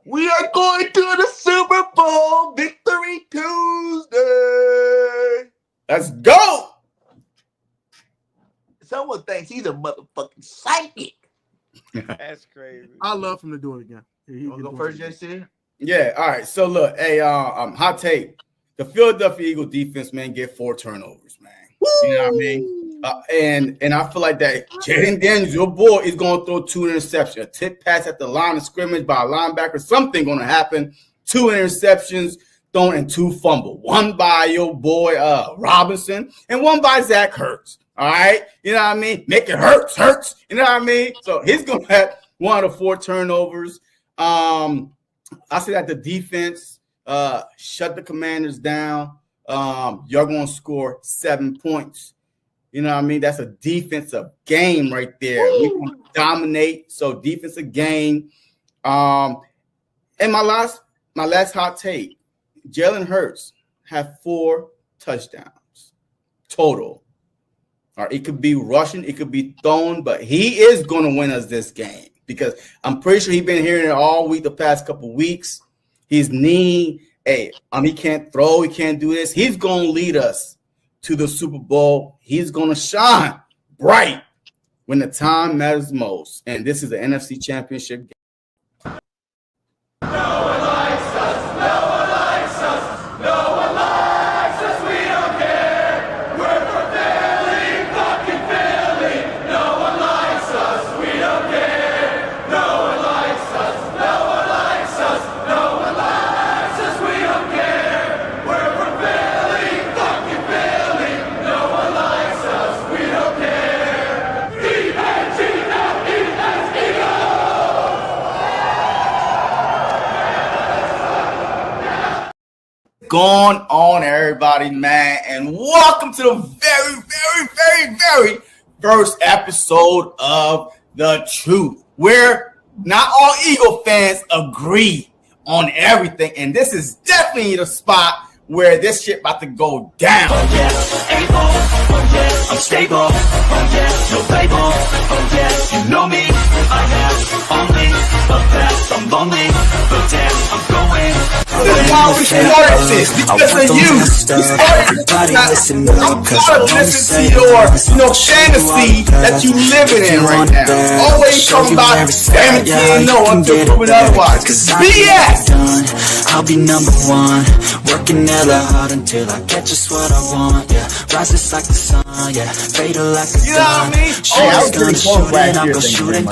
We are going to the Super Bowl Victory Tuesday. Let's go. Someone thinks he's a motherfucking psychic. That's crazy. I love him to do it again. You want to go first, JC? Yeah, all right. So look, hey, hot take. The Philadelphia Eagles defense, man, get 4 turnovers, man. Woo! You know what I mean? And I feel like that Jaden Daniels, your boy, is going to throw 2 interceptions. A tip pass at the line of scrimmage by a linebacker. Something going to happen. 2 interceptions thrown and 2 fumble. One by your boy Robinson and one by Zach Ertz. All right? You know what I mean? Make it hurts. You know what I mean? So he's going to have 1 of the 4 turnovers. I say that the defense shut the Commanders down. You're going to score 7 points. You know what I mean? That's a defensive game right there. We can dominate. So defensive game. And my last hot take, Jalen Hurts had 4 touchdowns total. All right, it could be rushing, it could be thrown, but he is going to win us this game because I'm pretty sure he's been hearing it all week, the past couple weeks. His knee, he can't throw, he can't do this. He's going to lead us to the Super Bowl. He's going to shine bright when the time matters most. And this is the NFC Championship game. No one likes us. No one likes us. No one likes us. We don't care. We're from Philly, fucking Philly. No one likes us. We don't care. No one likes us. No one likes us. No one likes us. We don't care. We're from Philly, fucking Philly. No one likes us. We don't care. D-A-G-L-E-S, Eagles. Going on, everybody, man, and welcome to the very, very, very, very first episode of The Truth, where not all Eagle fans agree on everything, and this is definitely the spot where this shit about to go down. Oh yeah, able, oh yeah, I'm stable, oh yeah, no label, oh yeah, you know me, I have only the best, I'm lonely, but damn, I'm going. This is why we started this, because of you. We started this. I'm trying to listen to your fantasy that you living in right now. Always talking about damn no until proven otherwise. BS! I'll be number 1, working hella hard until I get just what I want. Yeah, rises like the sun. Yeah, fatal like a gun. Hey, I was pretty close last year,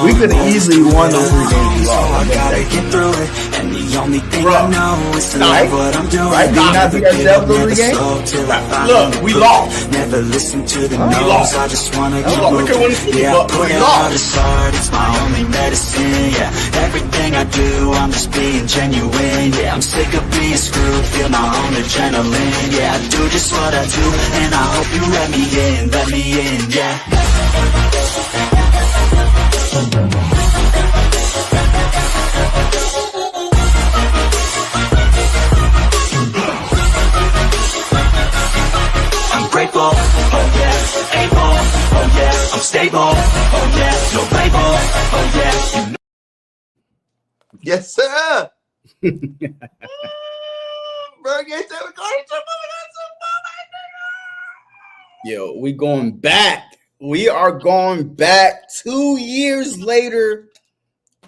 we could have easily won those 3 games. I gotta get through it, and the only thing I know is to love what I'm doing. Right? Never give up, never slow till I Look, we lost. Never listen to the no's. I just wanna keep moving. Yeah, I put it out as hard. It's my only medicine. Yeah, everything I do, I'm just being genuine. Yeah, I'm sick of being screwed. Feel my own adrenaline. Yeah, I do just what I do, and I hope you let me in. Let me in. Yeah. Grateful, oh yeah, able, oh yeah, I'm stable, oh yeah, no label, oh yeah, you know. Yes, sir. BIRDGANG said we're going to Yo, we going back. We are going back 2 years later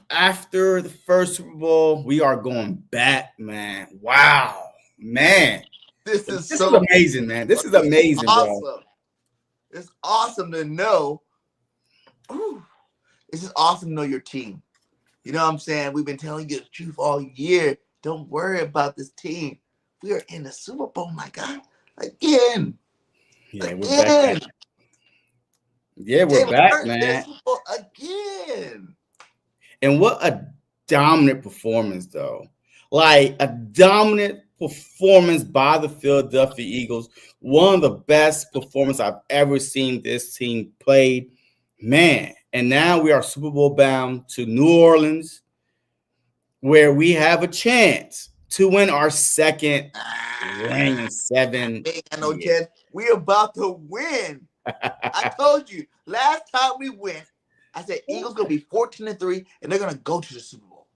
after the first Super Bowl. We are going back, man. Wow, man. This is amazing, man. This is amazing, awesome. bro. It's awesome to know. Ooh, it's just awesome to know your team. You know what I'm saying? We've been telling you the truth all year. Don't worry about this team. We are in the Super Bowl, my God. Again. Yeah, we're back. Yeah, we're back, man. Again. And what a dominant performance, though. Like a dominant performance by the Philadelphia Eagles. One of the best performances I've ever seen this team played. Man, and now we are Super Bowl bound to New Orleans, where we have a chance to win our second ring in 7 years. We're about to win. I told you last time we went, I said Eagles gonna be 14-3, and they're gonna go to the Super Bowl.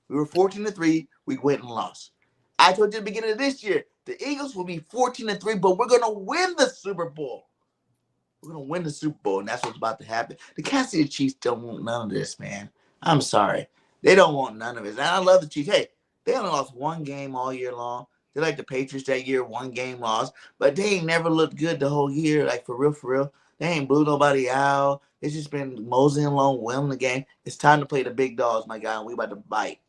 We were 14-3. We went and lost. I told you at the beginning of this year, the Eagles will be 14-3, but we're gonna win the Super Bowl. We're gonna win the Super Bowl, and that's what's about to happen. The Kansas City Chiefs don't want none of this, man. I'm sorry. They don't want none of it. And I love the Chiefs. Hey, they only lost one game all year long. They're like the Patriots that year, one game lost. But they ain't never looked good the whole year. Like, for real, for real. They ain't blew nobody out. It's just been moseying along, winning the game. It's time to play the big dogs, my guy, and we about to bite.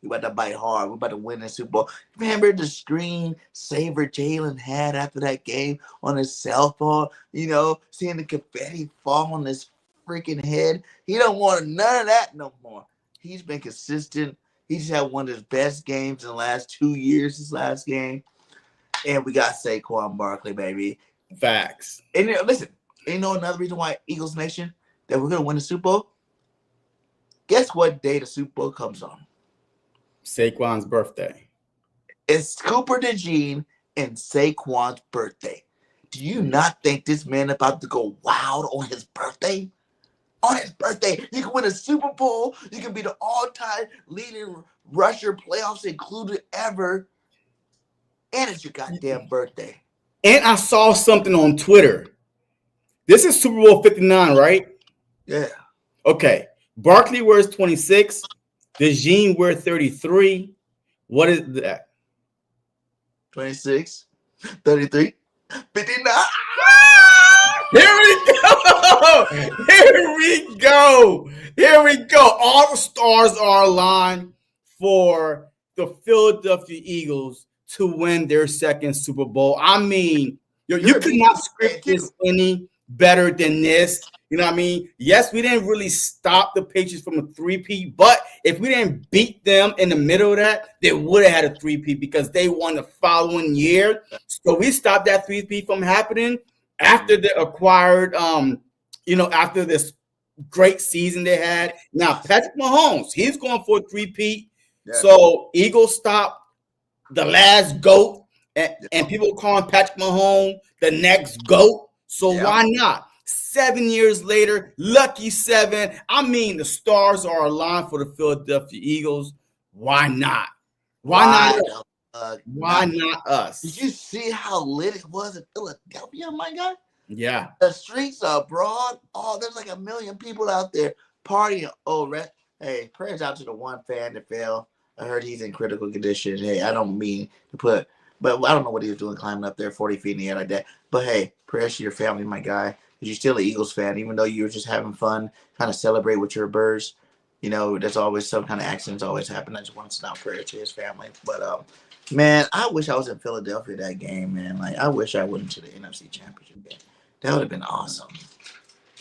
We about to bite hard. We're about to win the Super Bowl. Remember the screen saver Jalen had after that game on his cell phone? You know, seeing the confetti fall on his freaking head. He don't want none of that no more. He's been consistent. He just had one of his best games in the last 2 years, his last game. And we got Saquon Barkley, baby. Facts. And listen, you know another reason why Eagles Nation that we're going to win the Super Bowl? Guess what day the Super Bowl comes on? Saquon's birthday. It's Cooper DeJean and Saquon's birthday. Do you not think this man about to go wild on his birthday? On his birthday, you can win a Super Bowl. You can be the all-time leading rusher, playoffs included ever. And it's your goddamn birthday. And I saw something on Twitter. This is Super Bowl 59, right? Yeah. Okay. Barkley wears 26. DeJean wears 33. What is that? 26, 33, 59. Here we go. Here we go. Here we go. All the stars are aligned for the Philadelphia Eagles to win their second Super Bowl. I mean, you could not script this any better than this. You know what I mean? Yes, we didn't really stop the Patriots from a three-peat, but if we didn't beat them in the middle of that, they would have had a three-peat because they won the following year. So we stopped that three-peat from happening after they acquired, after this great season they had. Now, Patrick Mahomes, he's going for a three-peat. Yeah. So Eagles stopped the last GOAT, and people calling Patrick Mahomes the next GOAT. So why not? 7 years later, lucky 7. I mean, the stars are aligned for the Philadelphia Eagles. Why not? Why not us? Did you see how lit it was in Philadelphia, my guy? Yeah. The streets are broad. Oh, there's like 1 million people out there partying. Oh, hey, prayers out to the one fan that fell. I heard he's in critical condition. Hey, I don't mean to put, but I don't know what he was doing climbing up there 40 feet in the air like that. But hey, prayers to your family, my guy. Because you're still an Eagles fan, even though you were just having fun, kind of celebrate with your birds. You know, there's always some kind of accidents always happen. I just want to send out prayer to his family. But, man, I wish I was in Philadelphia that game, man. Like, I wish I went to the NFC Championship game. That would have been awesome.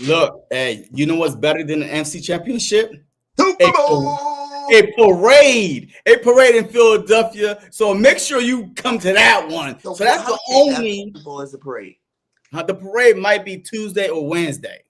Look, hey, you know what's better than the NFC Championship? Super Bowl! A parade in Philadelphia. So make sure you come to that one. So that's the only. Super Bowl is a parade. The parade might be Tuesday or Wednesday.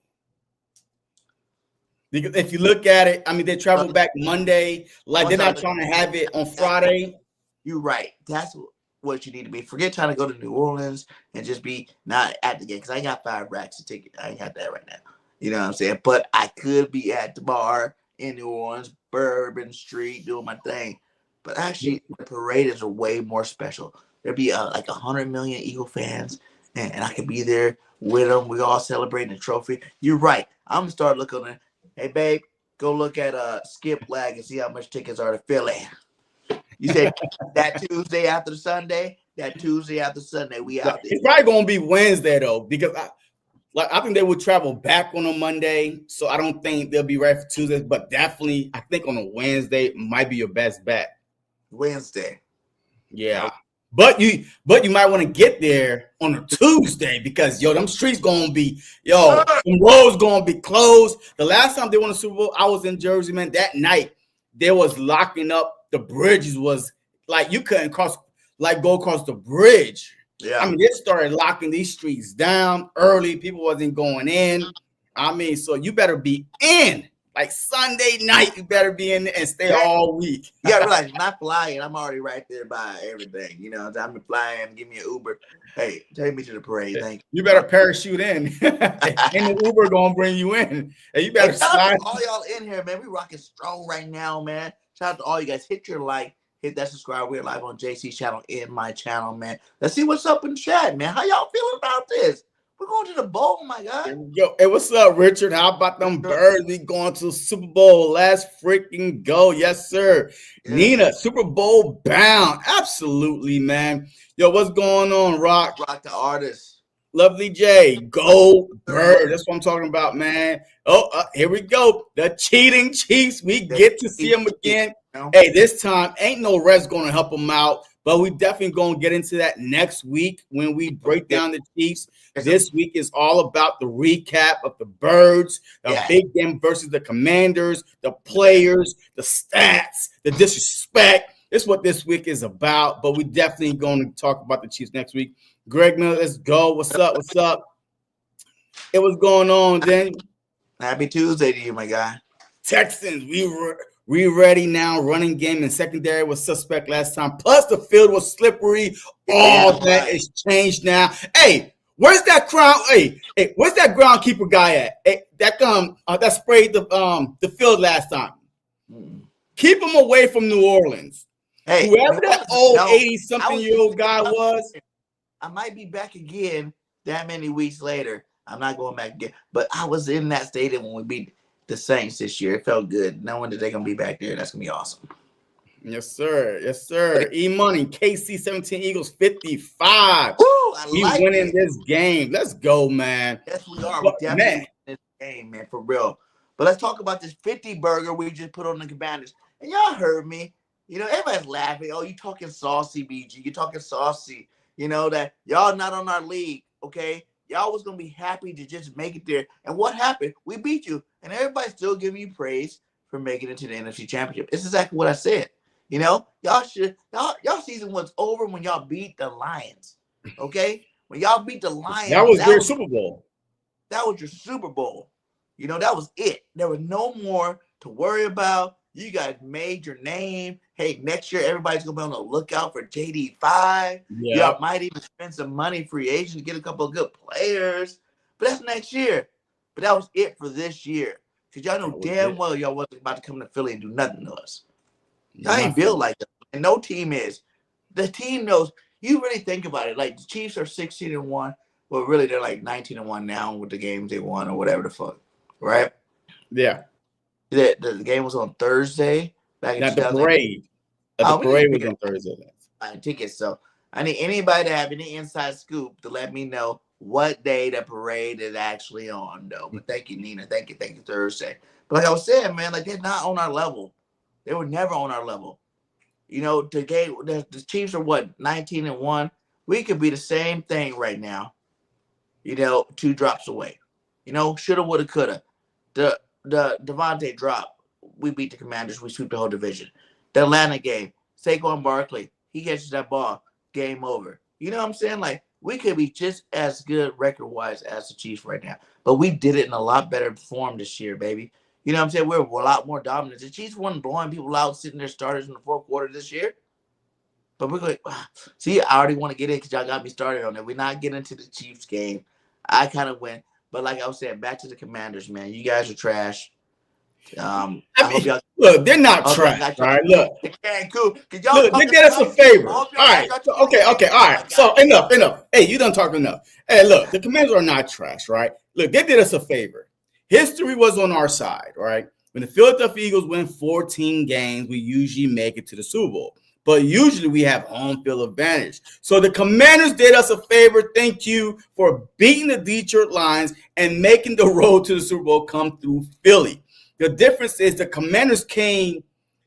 Because if you look at it, I mean, they travel back Monday. Like, they're not trying to have it on Friday. You're right. That's what you need to be. Forget trying to go to New Orleans and just be not at the game. Because I got 5 racks a ticket. I ain't got that right now. You know what I'm saying? But I could be at the bar in New Orleans, Bourbon Street, doing my thing. But actually, the parade is way more special. There'd be like 100 million Eagle fans. And I could be there with them. We all celebrating the trophy. You're right. I'm going to start looking at, hey, babe, go look at Skip Lag and see how much tickets are to Philly. You said that Tuesday after the Sunday? That Tuesday after Sunday, we out there. It's probably going to be Wednesday, though, because I think they would travel back on a Monday. So I don't think they'll be ready for Tuesday. But definitely, I think on a Wednesday might be your best bet. Wednesday. Yeah. But you might want to get there on a Tuesday because, them streets going to be, some roads going to be closed. The last time they won a Super Bowl, I was in Jersey, man. That night, they was locking up. The bridges was like, you couldn't go across the bridge. Yeah. I mean, they started locking these streets down early. People wasn't going in. I mean, so you better be in. Like Sunday night, you better be in there and stay all week. You gotta realize, not flying. I'm already right there by everything. You know, I'm flying. Give me an Uber. Hey, take me to the parade. Thank you. You better parachute in, and the Uber gonna bring you in. And you better slide. All y'all in here, man. We rocking strong right now, man. Shout out to all you guys. Hit your like, hit that subscribe. We're live on JC's channel and my channel, man. Let's see what's up in the chat, man. How y'all feeling about this? We're going to the bowl, my guy. Yo, hey, what's up, Richard? How about them birds? We going to the Super Bowl. Let's freaking go. Yes, sir. Yeah. Nina, Super Bowl bound. Absolutely, man. Yo, what's going on, Rock? Rock the artist. Lovely J, go bird. That's what I'm talking about, man. Oh, here we go. The cheating Chiefs. We get to see them again. Hey, this time ain't no rest going to help them out, but we definitely going to get into that next week when we break down the Chiefs. This week is all about the recap of the Birds, the big game versus the Commanders, the players, the stats, the disrespect. It's what this week is about, but we definitely going to talk about the Chiefs next week. Greg Miller, let's go. What's up? What's up? Hey, what's going on, Danny? Happy Tuesday to you, my guy. Texans, we ready now. Running game and secondary was suspect last time. Plus, the field was slippery. All that is changed now. Hey, where's that ground? Hey, where's that groundkeeper guy at? Hey, that sprayed the field last time. Keep him away from New Orleans. Hey, whoever that old 80-something-year-old guy was. I might be back again that many weeks later. I'm not going back again. But I was in that stadium when we beat the Saints this year. It felt good. Knowing that they're going to be back there. That's going to be awesome. Yes, sir. Yes, sir. E-Money, KC 17, Eagles 55. We winning this game. Let's go, man. Yes, we are. We definitely winning this game, man, for real. But let's talk about this 50 burger we just put on the Commanders. And y'all heard me. You know, everybody's laughing. Oh, you talking saucy, BG. You talking saucy. You know, that y'all not on our league, okay? Y'all was going to be happy to just make it there. And what happened? We beat you. And everybody's still giving you praise for making it to the NFC Championship. It's exactly what I said. You know, y'all season was over when y'all beat the Lions, okay? When y'all beat the Lions. That was your Super Bowl. That was your Super Bowl. You know, that was it. There was no more to worry about. You guys made your name. Hey, next year, everybody's going to be on the lookout for JD5. Y'all might even spend some money free agents to get a couple of good players. But that's next year. But that was it for this year. Because y'all know damn well y'all wasn't about to come to Philly and do nothing to us. Y'all ain't built like that. And no team is. The team knows. You really think about it. Like, the Chiefs are 16-1. Well, really, they're like 19-1 now with the games they won or whatever the fuck. Right? Yeah. The game was on Thursday. Back in the parade. The parade was on Thursday. Tickets. So I need anybody to have any inside scoop to let me know what day the parade is actually on, though. But thank you, Nina. Thank you, Thursday. But like I was saying, man, like they're not on our level. They were never on our level. You know, the Chiefs are what, 19-1. We could be the same thing right now. You know, 2 drops away. You know, shoulda, woulda, coulda. The Devontae drop, we beat the Commanders. We sweep the whole division. The Atlanta game, Saquon Barkley, he catches that ball, game over. You know what I'm saying? Like, we could be just as good record-wise as the Chiefs right now. But we did it in a lot better form this year, baby. You know what I'm saying? We're a lot more dominant. The Chiefs weren't blowing people out, sitting their starters in the fourth quarter this year. But we're going, see, I already want to get in because y'all got me started on it. We're not getting into the Chiefs game. I kind of went. But like I was saying, back to the Commanders, man. You guys are trash. I hope y'all look. They're not trash. All right, look. Cool. Look, they did us a favor. All right. Okay. All right. So enough. Hey, you done talking enough. Hey, look. The Commanders are not trash, right? Look, they did us a favor. History was on our side, right? When the Philadelphia Eagles win 14 games, we usually make it to the Super Bowl. But usually we have home field advantage. So the Commanders did us a favor. Thank you for beating the Detroit Lions and making the road to the Super Bowl come through Philly. The difference is the Commanders came,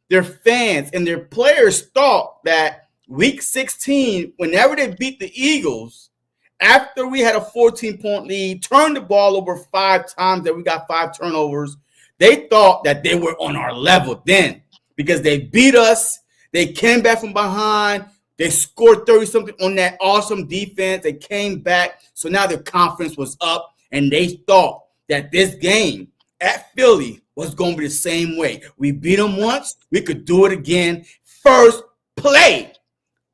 their fans and their players thought that week 16, whenever they beat the Eagles, after we had a 14-point lead, turned the ball over 5 times, that we got 5 turnovers, they thought that they were on our level then because they beat us. They came back from behind. They scored 30-something on that awesome defense. They came back. So now their confidence was up, and they thought that this game at Philly was going to be the same way. We beat them once. We could do it again. First play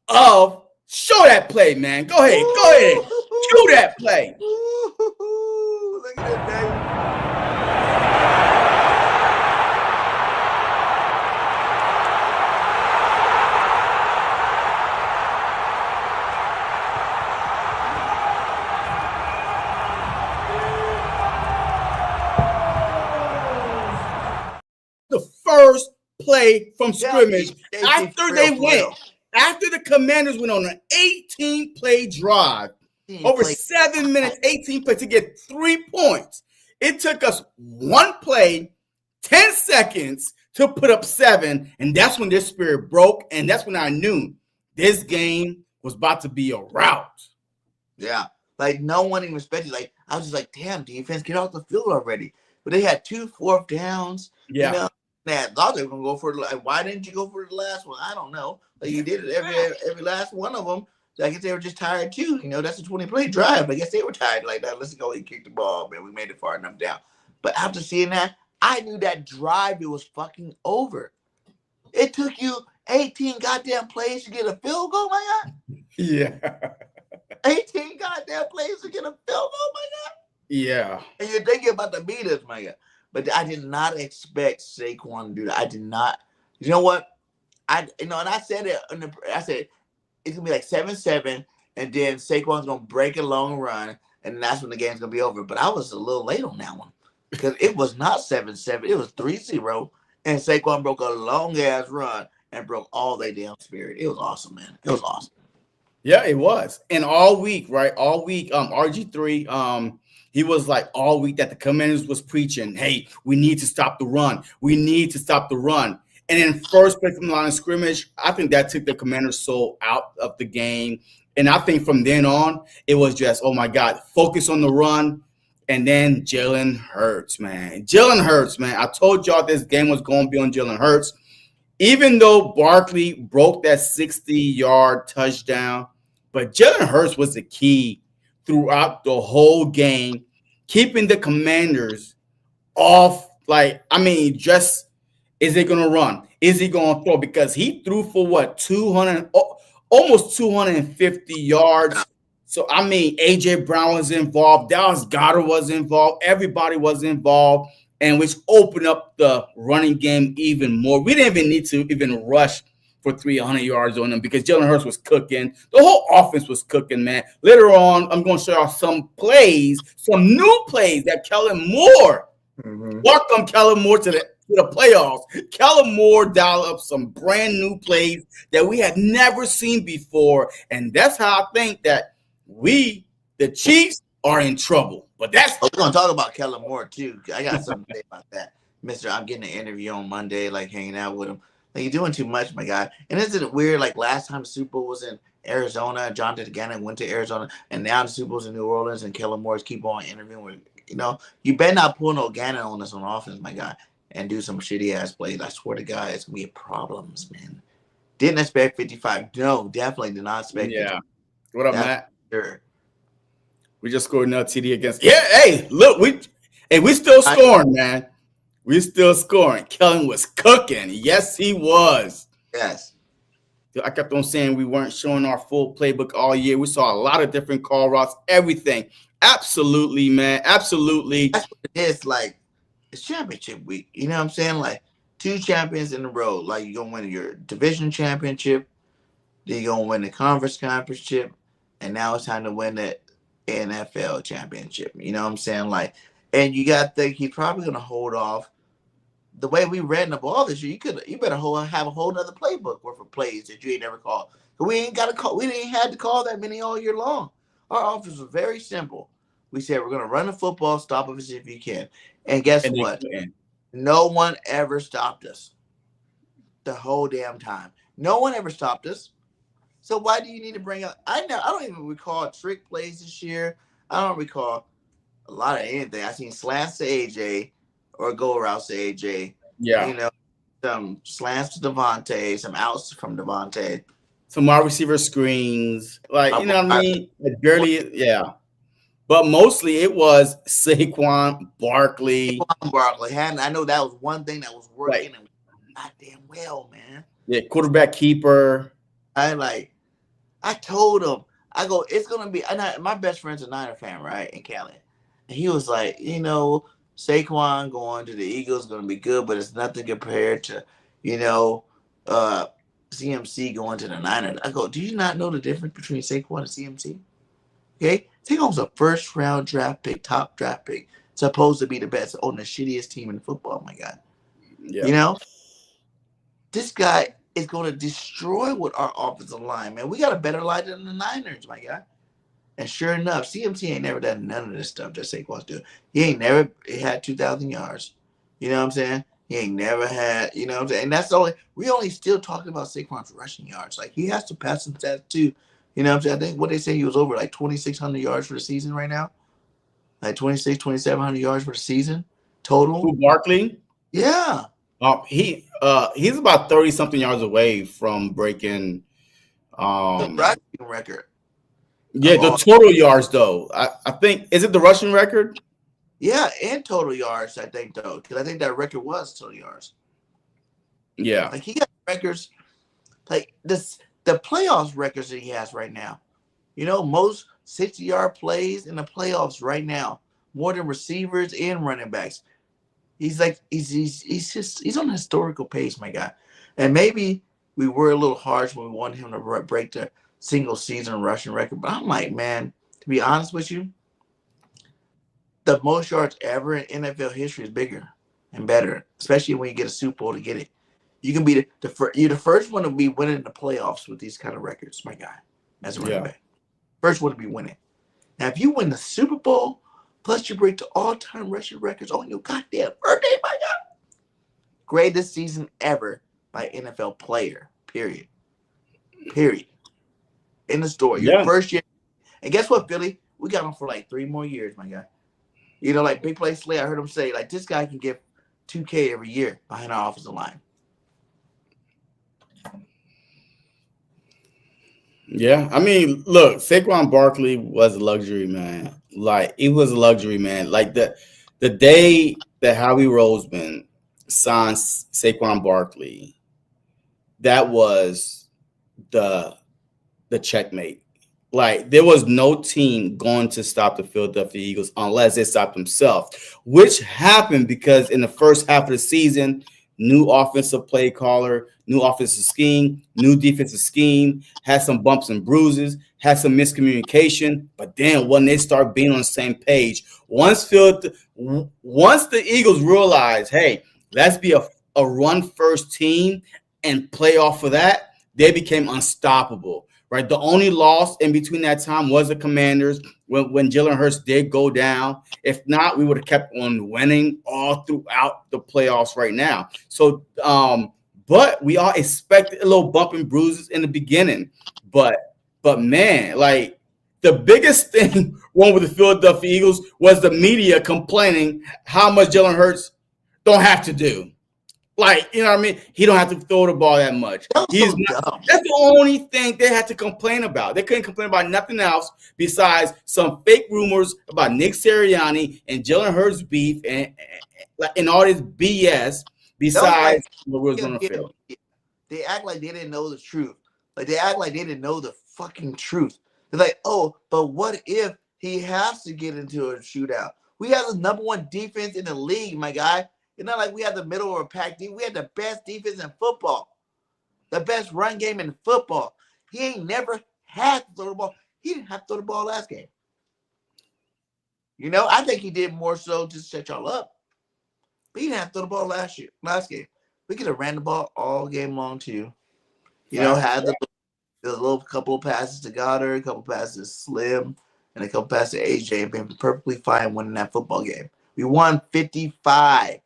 of – show that play, man. Go ahead. Cue that play. Look at that, baby. play from Yeah, scrimmage after they for went. real. After the Commanders went on an 18-play drive, over 7 minutes, 18 plays to get 3 points. It took us 1 play, 10 seconds to put up 7, and that's when their spirit broke, and that's when I knew this game was about to be a rout. Yeah, like no one even expected. Like I was just like, damn, defense, get off the field already. But they had 2 4th downs. Yeah. You know, I thought they were gonna go for it. Like, why didn't you go for the last one? I don't know. Like you did it every last one of them. I guess they were just tired too. You know, that's a 20-play drive. I guess they were tired like that. Let's go and kick the ball, man. We made it far enough down. But after seeing that, I knew that drive, it was fucking over. It took you 18 goddamn plays to get a field goal, my God. Yeah. 18 goddamn plays to get a field goal, my God. Yeah. And you're thinking about the beat us, my God. But I did not expect Saquon to do that. I did not. You know what? And I said it. I said it's gonna be like 7-7, and then Saquon's gonna break a long run, and that's when the game's gonna be over. But I was a little late on that one because it was not 7-7. It was 3-0, and Saquon broke a long ass run and broke all their damn spirit. It was awesome, man. It was awesome. Yeah, it was. And all week, right? All week, RG3, he was like all week that the Commanders was preaching, hey, we need to stop the run. We need to stop the run. And in first place from the line of scrimmage, I think that took the Commanders' soul out of the game. And I think from then on, it was just, oh my God, focus on the run. And then Jalen Hurts, man. Jalen Hurts, man. I told y'all this game was going to be on Jalen Hurts. Even though Barkley broke that 60-yard touchdown, but Jalen Hurts was the key throughout the whole game, keeping the Commanders off. Like, I mean, just is he going to run? Is he going to throw? Because he threw for what, 200, almost 250 yards. So, I mean, A.J. Brown was involved. Dallas Goedert was involved. Everybody was involved, and which opened up the running game even more. We didn't even need to even rush for 300 yards on them because Jalen Hurts was cooking. The whole offense was cooking, man. Later on, I'm going to show y'all some plays, some new plays that Kellen Moore, welcome Kellen Moore to the playoffs. Kellen Moore dialed up some brand new plays that we had never seen before. And that's how I think that we, the Chiefs, are in trouble. But that's we're gonna talk about Kellen Moore too. I got something to say about that. Mister, I'm getting an interview on Monday, like hanging out with him. Like, you're doing too much, my guy. And isn't it weird? Like last time the Super Bowl was in Arizona, Jonathan Gannon went to Arizona, and now the Super Bowl's in New Orleans, and Kellen Moore's keep on interviewing with, you better not pull no Gannon on us on offense, my guy, and do some shitty ass plays. I swear to God, it's gonna be problems, man. Didn't expect 55. No, definitely did not expect. Yeah. 55. What up, Matt? Sure. We just scored another TD against. Yeah, hey, look, we still scoring, man. We still scoring. Kellen was cooking. Yes, he was. Yes. I kept on saying we weren't showing our full playbook all year. We saw a lot of different call routes, everything. Absolutely, man. Absolutely. That's what it is. Like, it's championship week. You know what I'm saying? Like, 2 champions in a row. Like, you're going to win your division championship. Then you're going to win the conference championship. And now it's time to win the NFL championship. You know what I'm saying? Like, and you got to think he's probably going to hold off. The way we ran the ball this year, you better have a whole nother playbook worth of plays that you ain't never called. We ain't got to call. We didn't have to call that many all year long. Our offense was very simple. We said we're going to run the football, stop us if you can. And guess what? No one ever stopped us the whole damn time. No one ever stopped us. So why do you need to bring up? I don't even recall trick plays this year. I don't recall a lot of anything. I seen slants to AJ or go routes to AJ. Yeah. Some slants to Devontae, some outs from Devontae. Some wide receiver screens. Like, you know what I mean? Barely, yeah. But mostly it was Saquon, Barkley. I know that was one thing that was working not damn well, man. Yeah, quarterback keeper. I told him, I go, it's going to be, my best friend's a Niner fan, right, in Cali. And he was like, Saquon going to the Eagles is going to be good, but it's nothing compared to, CMC going to the Niners. I go, do you not know the difference between Saquon and CMC? Okay? Saquon's a first-round draft pick, top draft pick, supposed to be the best on the shittiest team in football, my God. Yeah. this guy is going to destroy with our offensive line, man. We got a better line than the Niners, my guy. And sure enough, CMC ain't never done none of this stuff that Saquon's doing. He ain't never had 2,000 yards. You know what I'm saying? He ain't never had, you know what I'm saying? And that's the only, we only still talking about Saquon's rushing yards. Like, he has to pass some stats too. You know what I'm saying? I think what they say he was over like 2,600 yards for the season right now. Like 2,700 yards for the season total. Who, Barkley? Yeah. He's about 30 something yards away from breaking The rushing record. yeah, the total yards though. I think, is it the rushing record? Yeah, and total yards, I think, though, because I think that record was total yards. Yeah. Like, he got records like this, the playoffs records that he has right now. You know, most 60-yard plays in the playoffs right now, more than receivers and running backs. He's like, he's on a historical pace, my guy. And maybe we were a little harsh when we wanted him to break the single season rushing record. But I'm like, man, to be honest with you, the most yards ever in NFL history is bigger and better, especially when you get a Super Bowl to get it. You can be you're the first one to be winning the playoffs with these kind of records, my guy, as a running back. First one to be winning. Now, if you win the Super Bowl, plus you break the all-time rushing records on your goddamn birthday, my God. Greatest season ever by NFL player, period. Period. In the story. Your first year. And guess what, Philly? We got him for like 3 more years, my guy. You know, like Big Play Slay, I heard him say, like, this guy can get $2K every year behind our offensive line. Yeah, I mean, look, Saquon Barkley was a luxury man. Like, it was a luxury man. Like the day that Howie Roseman signed Saquon Barkley, that was the checkmate. Like, there was no team going to stop the Philadelphia Eagles unless they stopped themselves, which happened because in the first half of the season, new offensive play caller, new offensive scheme, new defensive scheme, had some bumps and bruises, had some miscommunication. But then when they start being on the same page, once the Eagles realized, hey, let's be a run-first team and play off of that, they became unstoppable. Right, the only loss in between that time was the Commanders when Jalen Hurts did go down. If not, we would have kept on winning all throughout the playoffs right now. So, but we all expected a little bump and bruises in the beginning. But man, like, the biggest thing wrong with the Philadelphia Eagles was the media complaining how much Jalen Hurts don't have to do. Like, you know what I mean? He don't have to throw the ball that much. That's the only thing they had to complain about. They couldn't complain about nothing else besides some fake rumors about Nick Sirianni and Jalen Hurts beef and all this BS besides what was going to field. They act like they didn't know the truth. Like, they act like they didn't know the fucking truth. They're like, oh, but what if he has to get into a shootout? We have the #1 defense in the league, my guy. It's not like we had the middle of a pack team. We had the best defense in football, the best run game in football. He ain't never had to throw the ball. He didn't have to throw the ball last game. You know, I think he did more so just to set y'all up. But he didn't have to throw the ball last game. We could have ran the ball all game long too. You know, had the little couple of passes to Goddard, a couple of passes to Slim, and a couple passes to AJ, and been perfectly fine winning that football game. We won 55.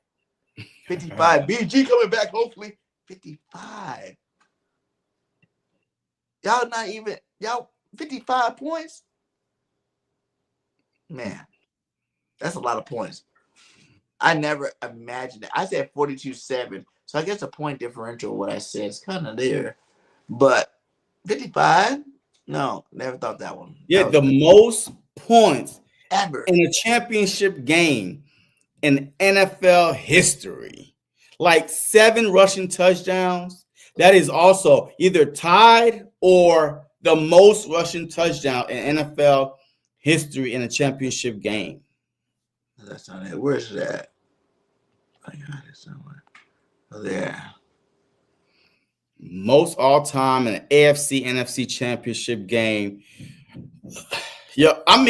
55. BG coming back, hopefully. 55. Y'all 55 points? Man, that's a lot of points. I never imagined it. I said 42-7. So I guess a point differential, what I said, is kind of there. But 55? No, never thought that one. Yeah, that the most points ever in a championship game in NFL history. Like 7 rushing touchdowns. That is also either tied or the most rushing touchdown in NFL history in a championship game. That's not it. Where's that? I got it somewhere. Oh, there. Most all-time in an AFC NFC championship game. I'm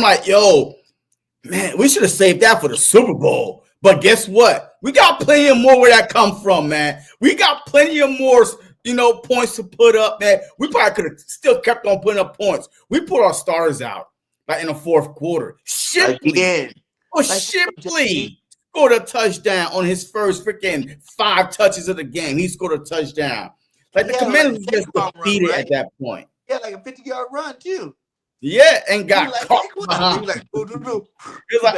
like, man, we should have saved that for the Super Bowl. But guess what? We got plenty of more where that come from, man. We got plenty of more, points to put up, man. We probably could have still kept on putting up points. We put our stars out like in the fourth quarter. Shipley scored a touchdown on his first freaking 5 touches of the game. He scored a touchdown. Like the Commanders was just defeated at that point. Yeah, like a 50-yard run too. Yeah, and got caught behind. He was like, ooh. He's like,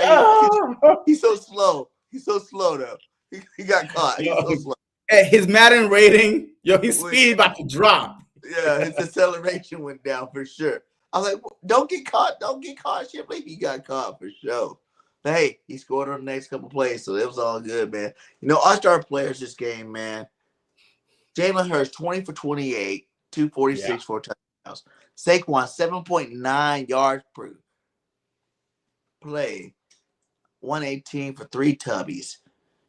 he's so slow. He's so slow though. He got caught. He's so slow. At his Madden rating, his speed about to drop. Yeah, his acceleration went down for sure. I was like, don't get caught, Shipley. He got caught for sure. But hey, he scored on the next couple plays, so it was all good, man. Our star players this game, man. Jalen Hurts, 20 for 28, 246, 4 touchdowns. Saquon, 7.9 yards per play, 118 for 3 tubbies.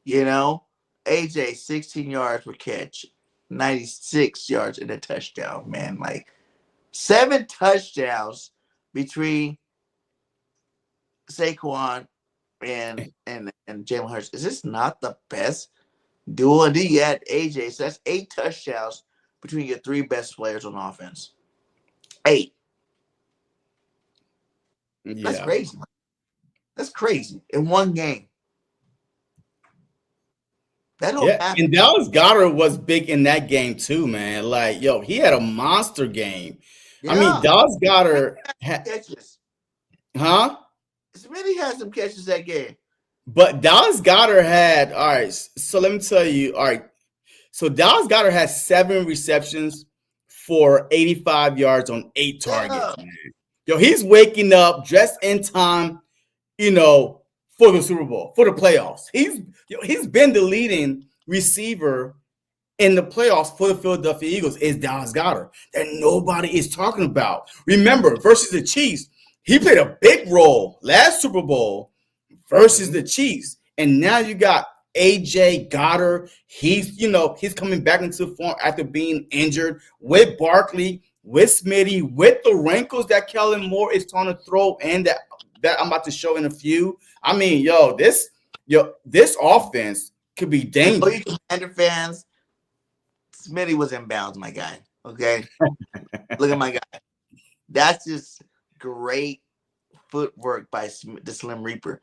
AJ, 16 yards per catch, 96 yards in a touchdown, man. Like 7 touchdowns between Saquon and Jalen Hurts. Is this not the best duel? And then you add AJ, so that's 8 touchdowns between your 3 best players on offense. 8. Yeah. That's crazy. That's crazy in one game. That don't happen. And Dallas Goedert was big in that game too, man. Like, he had a monster game. Yeah. I mean, Dallas Goedert had catches. Huh? Smitty had some catches that game. But Dallas Goedert had, all right, so let me tell you, all right. So Dallas Goedert had 7 receptions for 85 yards on 8 targets, man. He's waking up just in time, for the Super Bowl, for the playoffs. He's been the leading receiver in the playoffs for the Philadelphia Eagles is Dallas Goedert that nobody is talking about. Remember, versus the Chiefs, he played a big role last Super Bowl versus the Chiefs. And now you got AJ Goddard. He's coming back into form after being injured with Barkley, with Smitty, with the wrinkles that Kellen Moore is trying to throw and that I'm about to show in a few. I mean, this offense could be dangerous. Commander fans, Smitty was in bounds, my guy. Okay, look at my guy. That's just great footwork by the Slim Reaper.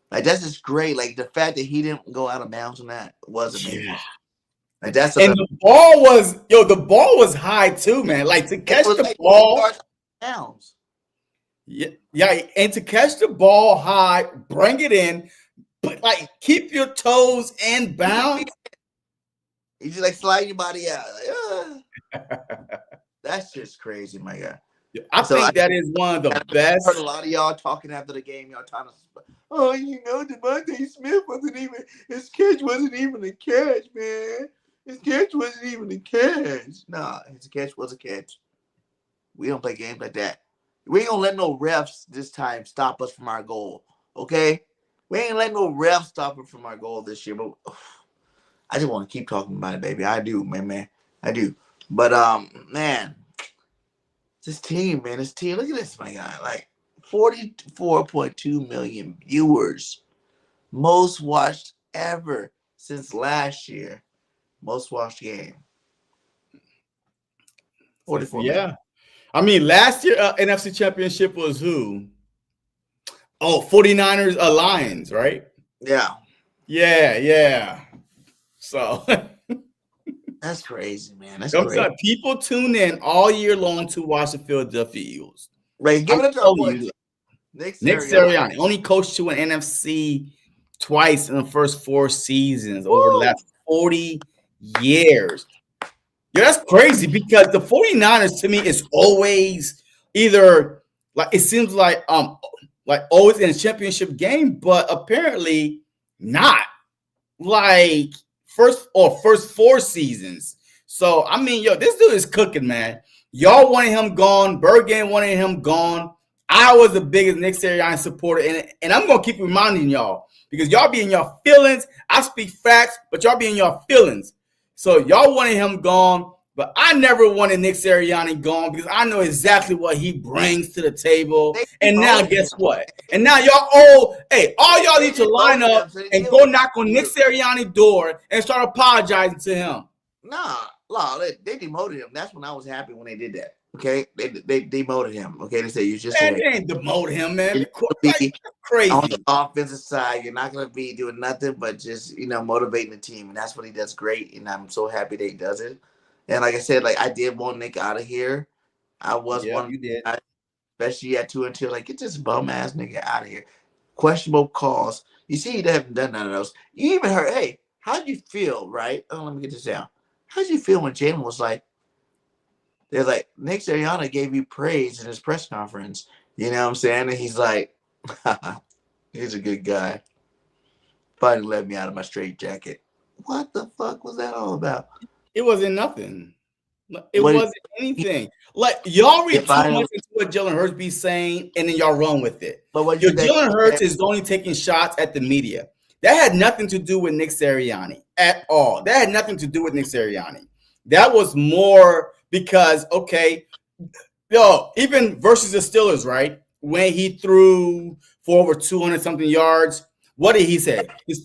Like that's just great. Like the fact that he didn't go out of bounds on that was amazing. Yeah. Like that's the ball was high too, man. Like to catch the ball. Bounds. Yeah, and to catch the ball high, bring it in, but like keep your toes in bounds. You just like slide your body out. That's just crazy, my guy. I think that is one of the best. I heard a lot of y'all talking after the game. Y'all trying to, DeVonta Smith his catch wasn't even a catch, man. His catch wasn't even a catch. Nah, his catch was a catch. We don't play games like that. We ain't gonna let no refs this time stop us from our goal, okay? We ain't letting no refs stop us from our goal this year, but I just want to keep talking about it, baby. I do, man. I do. But, man, this team, look at this, my guy. Like, 44.2 million viewers. Most watched ever since last year. Most watched game. 44 million. I mean, last year NFC Championship was who? Oh, 49ers, Lions, right? Yeah. Yeah. So that's crazy, man. That's crazy. People tune in all year long to watch the Philadelphia Eagles. Right. Give it up to our boy, Nick Sirianni. Only coached to an NFC twice in the first 4 seasons over the last 40 years. Yeah, that's crazy because the 49ers to me is always either like it seems like always in a championship game, but apparently not like first 4 seasons. So I mean, this dude is cooking, man. Y'all wanted him gone, BIRDGANG wanted him gone. I was the biggest Nick Sirianni supporter, and I'm gonna keep reminding y'all because y'all be in your feelings. I speak facts, but y'all be in your feelings. So y'all wanted him gone. But I never wanted Nick Sirianni gone because I know exactly what he brings to the table. And now guess what? And now y'all all y'all need to line up and go knock on Nick Sirianni's door and start apologizing to him. Nah, they demoted him. That's when I was happy when they did that. Okay, they demoted him. Okay, they said you just they ain't demoted him, man. Like, crazy on the offensive side. You're not gonna be doing nothing but just motivating the team, and that's what he does great. And I'm so happy that he does it. And like I said, like I did want Nick out of here. I was one, you did, especially at 2-2. Like get this bum ass nigga out of here. Questionable calls. You see, they haven't done none of those. You even heard, hey, how'd you feel? Right? Oh, let me get this down. How'd you feel when Jalen was like? They're like, Nick Sirianni gave you praise in his press conference. You know what I'm saying? And he's like, he's a good guy. Finally let me out of my straitjacket. What the fuck was that all about? It wasn't nothing. It wasn't anything. Like y'all read too much into what Jalen Hurts be saying, and then y'all run with it. But what Jalen Hurts is only taking shots at the media. That had nothing to do with Nick Sirianni at all. That had nothing to do with Nick Sirianni. That was more because, even versus the Steelers, right? When he threw for over 200 something yards, what did he say? His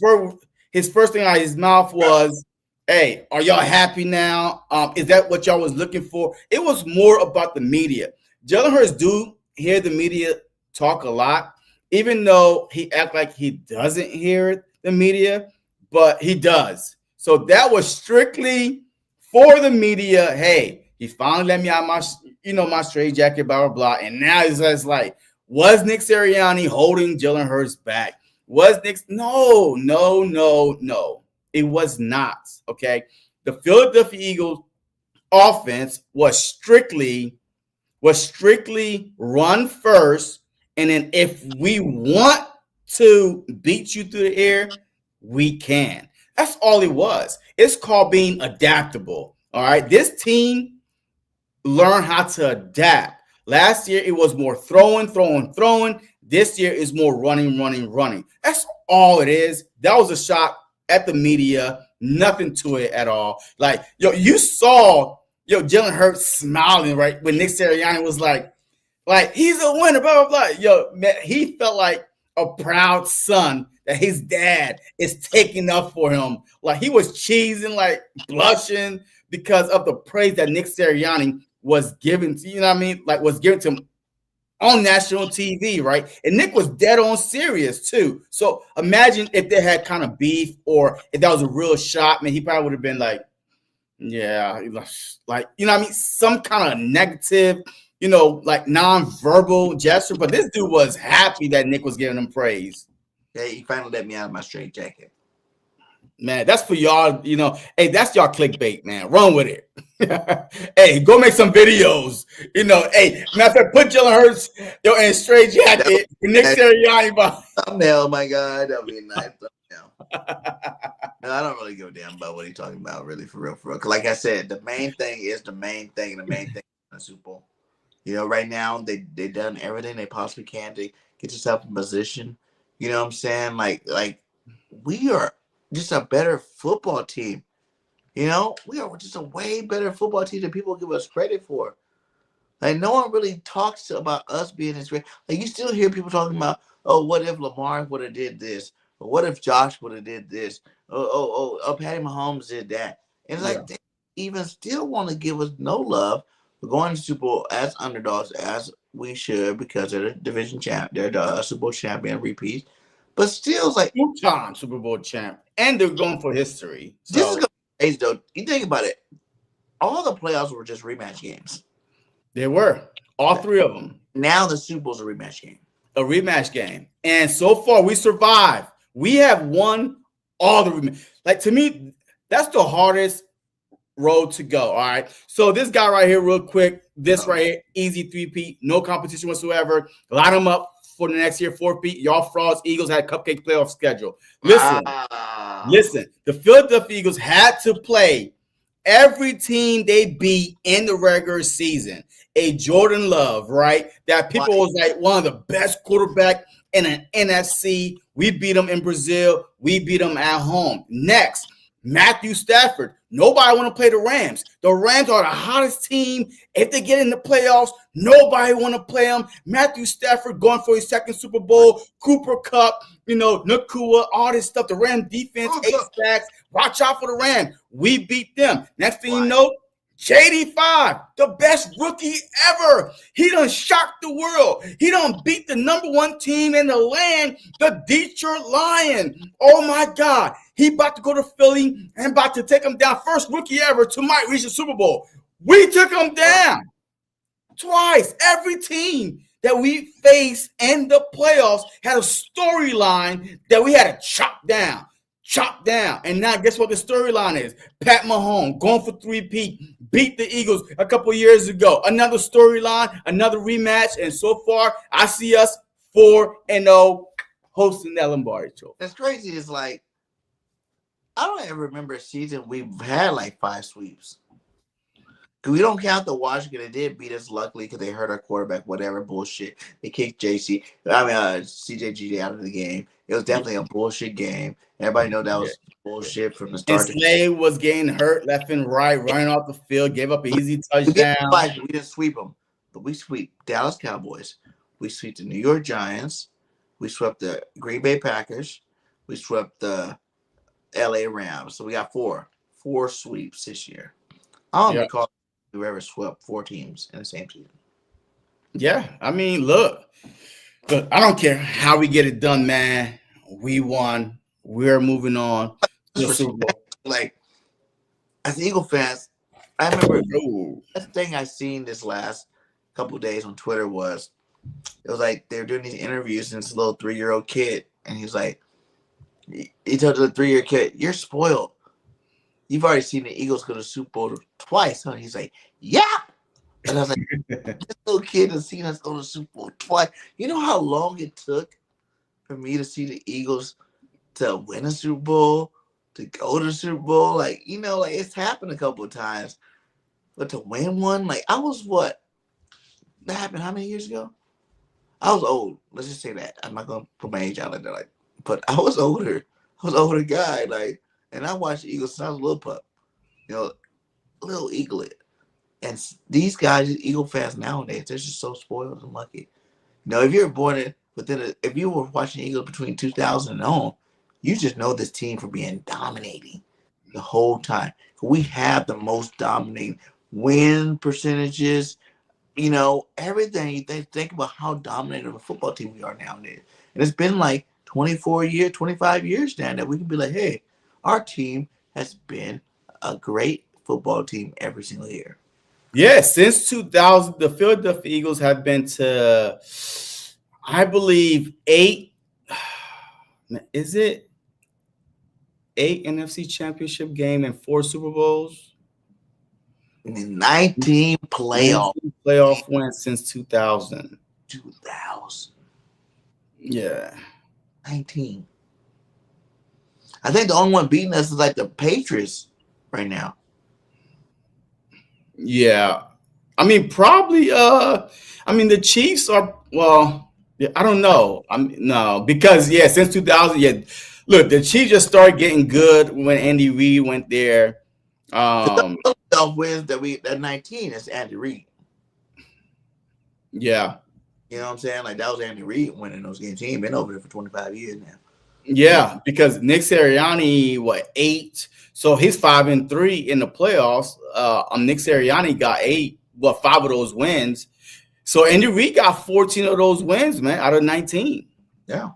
first thing out of his mouth was, "Hey, are y'all happy now? Is that what y'all was looking for?" It was more about the media. Jalen Hurts do hear the media talk a lot, even though he act like he doesn't hear the media, but he does. So that was strictly for the media. Hey, he finally let me out of my straitjacket, blah, blah, blah. And now it's just like, was Nick Sirianni holding Jalen Hurts back? Was Nick? No. It was not, okay? The Philadelphia Eagles offense was strictly run first, and then if we want to beat you through the air, we can. That's all it was. It's called being adaptable, all right? This team learn how to adapt. Last year, it was more throwing. This year is more running. That's all it is. That was a shot at the media. Nothing to it at all. Like, you saw, Jalen Hurts smiling, right? When Nick Sirianni was like, he's a winner, blah, blah, blah. Man, he felt like a proud son that his dad is taking up for him. Like, he was cheesing, like, blushing because of the praise that Nick Sirianni was given to, was given to him on national TV, right? And Nick was dead on serious too. So imagine if they had kind of beef, or if that was a real shot, man, he probably would have been like, yeah, like, some kind of negative, like non-verbal gesture. But this dude was happy that Nick was giving him praise. Hey, he finally let me out of my straitjacket. Man, that's for y'all, hey, that's y'all clickbait, man. Run with it. Hey, go make some videos. Hey, matter of fact, put Jalen Hurts in straight jacket. Nick Sirianni. Thumbnail, my God. That'll be a nice thumbnail. No, I don't really give a damn about what he's talking about, really, for real. Because like I said, the main thing is the main thing. The main thing is the Super Bowl. Right now, they done everything they possibly can to get yourself in position. You know what I'm saying? Like we are just a better football team. We are just a way better football team than people give us credit for. Like, no one really talks about us being this great. Like, you still hear people talking about, oh, what if Lamar would have did this? Or what if Josh would have did this? Oh, Patty Mahomes did that. And it's like, they even still want to give us no love for going to Super Bowl as underdogs, as we should, because they're the division champ. They're the Super Bowl champion repeat. But still, it's like, 2-time Super Bowl champ. And they're going for history. So. This is going to be crazy, though. You think about it. All the playoffs were just rematch games. They were. All three of them. Now the Super Bowl's a rematch game. A rematch game. And so far, we survived. We have won all the rematch. Like, to me, that's the hardest road to go, all right? So this guy right here, real quick, right here, easy 3-peat, no competition whatsoever. Line them up for the next year, 4-peat. Y'all frauds, Eagles had a cupcake playoff schedule. Listen, the Philadelphia Eagles had to play every team they beat in the regular season. A Jordan Love, right? That people was like one of the best quarterback in an NFC. We beat them in Brazil. We beat them at home. Next, Matthew Stafford, Nobody want to play the Rams. The Rams are the hottest team. If they get in the playoffs, nobody want to play them. Matthew Stafford going for his second Super Bowl. Cooper Kupp, Nakua, all this stuff. The Ram defense, 8 sacks. Watch out for the Rams. We beat them. Next thing you know, JD5, the best rookie ever. He done shocked the world. He done beat the #1 team in the land, the Detroit Lions. Oh my God. He about to go to Philly and about to take him down. First rookie ever to might reach the Super Bowl. We took him down twice. Every team that we faced in the playoffs had a storyline that we had to chop down. And now guess what the storyline is? Pat Mahomes going for 3-peat, beat the Eagles a couple years ago. Another storyline, another rematch, and so far I see us 4-0 hosting that Lombardi Trophy. That's crazy. It's like I don't ever remember a season we've had like 5 sweeps. We don't count the Washington. They did beat us luckily because they hurt our quarterback, whatever bullshit. They kicked CJGJ out of the game. It was definitely a bullshit game. Everybody know that was bullshit from the start. And Slade was getting hurt left and right, running off the field, gave up an easy touchdown. We didn't sweep them, but we sweep Dallas Cowboys. We sweep the New York Giants. We swept the Green Bay Packers. We swept the LA Rams. So we got four sweeps this year. I don't recall we ever swept 4 teams in the same season. Yeah, I mean, look, I don't care how we get it done, man. We won. We're moving on to the Super Bowl. Like, as Eagle fans, I remember the thing I seen this last couple of days on Twitter was, it was like they were doing these interviews and this little 3-year-old kid, and he was like, he told the 3-year kid, "You're spoiled. You've already seen the Eagles go to the Super Bowl twice, huh?" He's like, "Yeah." And I was like, this little kid has seen us go to the Super Bowl twice. You know how long it took for me to see the Eagles to win a Super Bowl, to go to the Super Bowl? Like, like it's happened a couple of times. But to win one, like I was what? That happened how many years ago? I was old. Let's just say that. I'm not gonna put my age out there, but I was older. I was an older guy, and I watched the Eagles since I was a little pup. Little eaglet. And these guys, Eagle fans nowadays, they're just so spoiled and lucky. If you were born if you were watching Eagles between 2000 and on, you just know this team for being dominating the whole time. We have the most dominating win percentages, everything. You think about how dominant of a football team we are nowadays. And it's been like 25 years now that we can be like, hey, our team has been a great football team every single year. Yeah, since 2000, the Philadelphia Eagles have been to, I believe, 8. Is it 8 NFC Championship game and 4 Super Bowls? 19 playoff wins since 2000. 2000. Yeah. 19. I think the only one beating us is like the Patriots right now. Yeah. I mean, probably the Chiefs are, I don't know. No, because since 2000, look, the Chiefs just started getting good when Andy Reid went there. The wins that 19 is Andy Reid. Yeah. You know what I'm saying? Like that was Andy Reid winning those games. He ain't been over there for 25 years now. Yeah, because Nick Sirianni, 8? So he's 5-3 in the playoffs. Nick Sirianni got 8, 5 of those wins. So Andy Reid got 14 of those wins, man, out of 19. Yeah.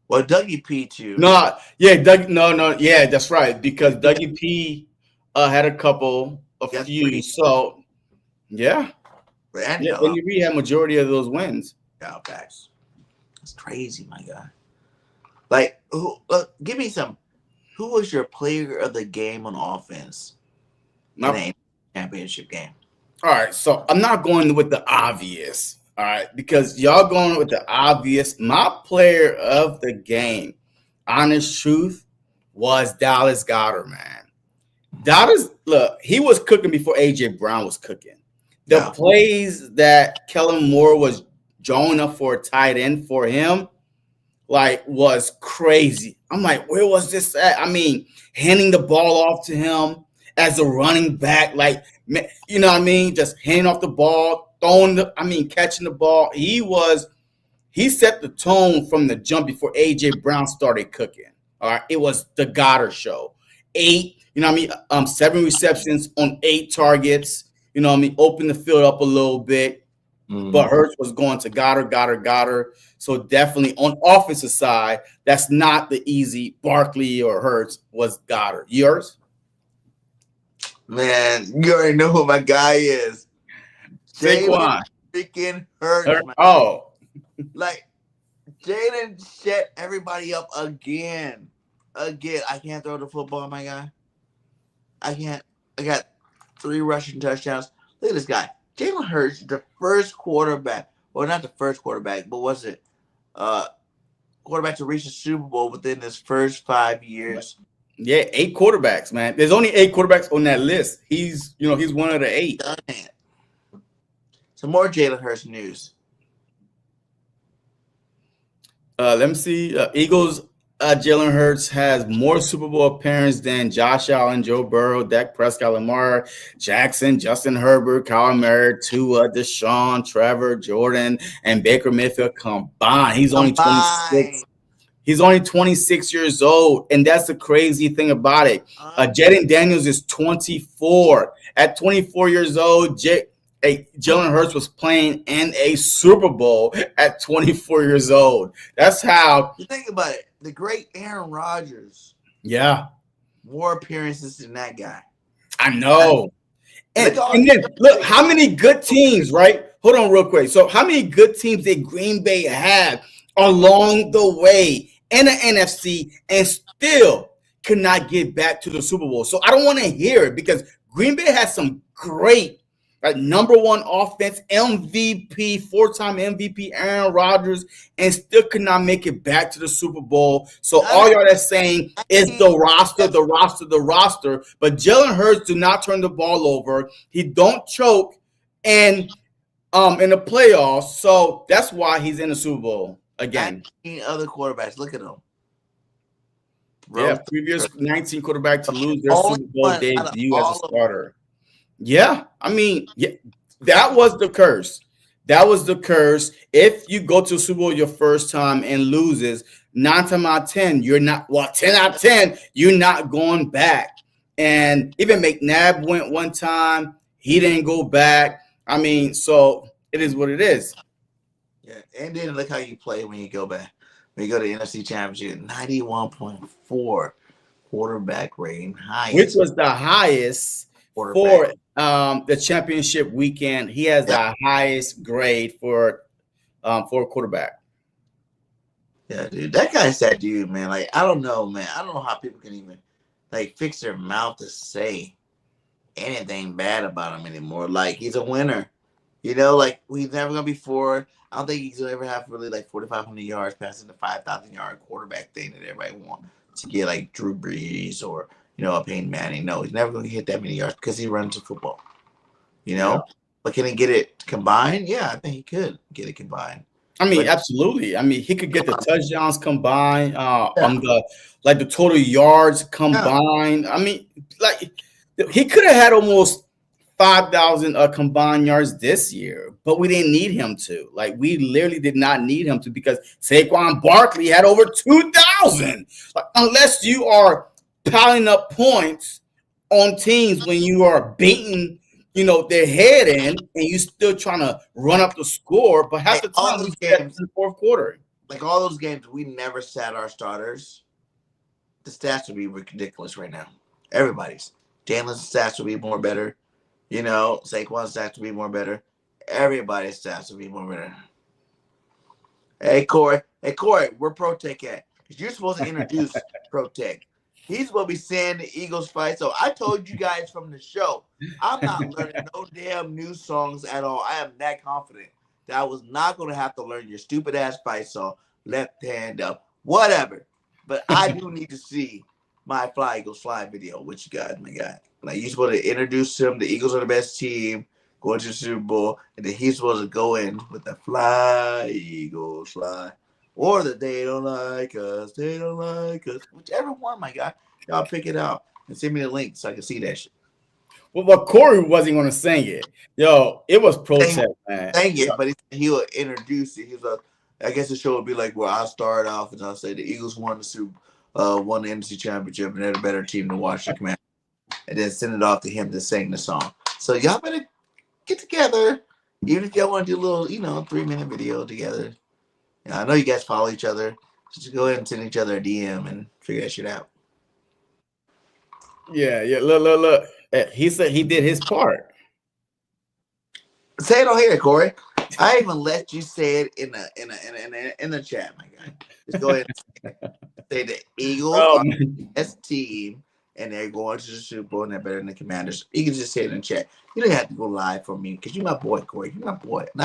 Well, Dougie P too. No, that's right. Because Dougie P had a few. So yeah. Andy Reid had majority of those wins. Yeah, facts. That's crazy, my guy. Give me some. Who was your player of the game on offense in a championship game? All right, so I'm not going with the obvious. All right, because y'all going with the obvious. My player of the game, honest truth, was Dallas Goedert, man. Dallas, look, he was cooking before AJ Brown was cooking. The plays that Kellen Moore was drawing up for a tight end for him, like was crazy. I'm like, where was this at? I mean, handing the ball off to him as a running back, like, you know what I mean? Just handing off the ball, catching the ball. He set the tone from the jump before AJ Brown started cooking. All right. It was the Goddard show. 8, you know what I mean? 7 receptions on 8 targets. You know what I mean? Open the field up a little bit. But Hurts was going to Goddard. So definitely on offensive side, that's not the easy Barkley or Hurts, was Goddard. Yours? Man, you already know who my guy is. Saquon. Freaking Hurts, man. Oh. Like, Jalen set everybody up again. I can't throw the football, my guy. I can't. I got 3 rushing touchdowns. Look at this guy. Jalen Hurts, the first quarterback. Well, not the first quarterback, but was it quarterback to reach the Super Bowl within his first 5 years? Yeah, 8 quarterbacks, man. There's only 8 quarterbacks on that list. He's one of the 8. Some more Jalen Hurts news. Let me see. Eagles. Jalen Hurts has more Super Bowl appearances than Josh Allen, Joe Burrow, Dak Prescott, Lamar Jackson, Justin Herbert, Kyle Murray, Tua, Deshaun, Trevor, Jordan, and Baker Mayfield combined. He's only 26. He's only 26 years old, and that's the crazy thing about it. Jaden Daniels is 24. At 24 years old, Jalen Hurts was playing in a Super Bowl at 24 years old. That's how you think about it. The great Aaron Rodgers. Yeah. More appearances than that guy. I know. And then look, how many good teams, right? Hold on real quick. So how many good teams did Green Bay have along the way in the NFC and still could not get back to the Super Bowl? So I don't want to hear it because Green Bay has some great number 1 offense, MVP, 4-time MVP Aaron Rodgers, and still could not make it back to the Super Bowl. So all y'all that's saying is the roster. But Jalen Hurts do not turn the ball over. He don't choke in the playoffs. So that's why he's in the Super Bowl again. 19 other quarterbacks. Look at them. Yeah, previous 19 quarterback to lose their Super Bowl debut as a starter. Yeah, I mean, that was the curse. If you go to Super Bowl your first time and loses, 9 times out of 10, you're not. Well, 10 out of 10, you're not going back. And even McNabb went one time; he didn't go back. I mean, so it is what it is. Yeah, and then look how you play when you go back. When you go to the NFC Championship, 91.4 quarterback rating, highest, which was the highest for the championship weekend. He has the highest grade for a quarterback. Yeah, dude, that guy's that dude, man. Like, I don't know, man. I don't know how people can even fix their mouth to say anything bad about him anymore. Like, he's a winner. You know, like, he's never gonna be forward. I don't think he's gonna ever have really 4,500 yards passing the 5,000-yard quarterback thing that everybody wants to get, like Drew Brees or a Peyton Manning. No, he's never going to hit that many yards because he runs the football. But can he get it combined? Yeah, I think he could get it combined. I mean, absolutely. I mean, he could get the touchdowns combined, on the total yards combined. I mean, he could have had almost 5,000 combined yards this year, but we didn't need him to. We literally did not need him to because Saquon Barkley had over 2,000. Unless you are piling up points on teams when you are beating, their head in, and you still trying to run up the score, but half the time we get in the fourth quarter. All those games, we never sat our starters. The stats would be ridiculous right now. Everybody's. Jalen's stats would be more better. Saquon's stats would be more better. Everybody's stats would be more better. Hey, Corey, where Protech at? Because you're supposed to introduce Protech. He's supposed to be saying the Eagles fight. So I told you guys from the show, I'm not learning no damn new songs at all. I am that confident that I was not going to have to learn your stupid ass fight song, left hand up, whatever. But I do need to see my Fly Eagles Fly video with you guys, my guy. You're supposed to introduce him. The Eagles are the best team going to the Super Bowl, and then he's supposed to go in with the Fly Eagles Fly. or the They Don't Like Us, They Don't Like Us. Whichever one, my guy. Y'all pick it out and send me the link so I can see that shit. Well, but Corey wasn't going to sing it. Yo, it was protest, man. Sang it, but he will introduce it. He's like, I guess the show would be like where I start off and I'll say the Eagles won the NFC Championship and they're the better team to watch the Commanders, and then send it off to him to sing the song. So y'all better get together, even if y'all want to do a little, 3-minute video together. Yeah, I know you guys follow each other. Just go ahead and send each other a DM and figure that shit out. Yeah. Look. He said he did his part. Say it on here, Corey. I even let you say it in the chat, my guy. Just go ahead and say the Eagles are the best team, and they're going to the Super Bowl, and they're better than the Commanders. You can just say it in the chat. You don't have to go live for me because you're my boy, Corey. You're my boy, and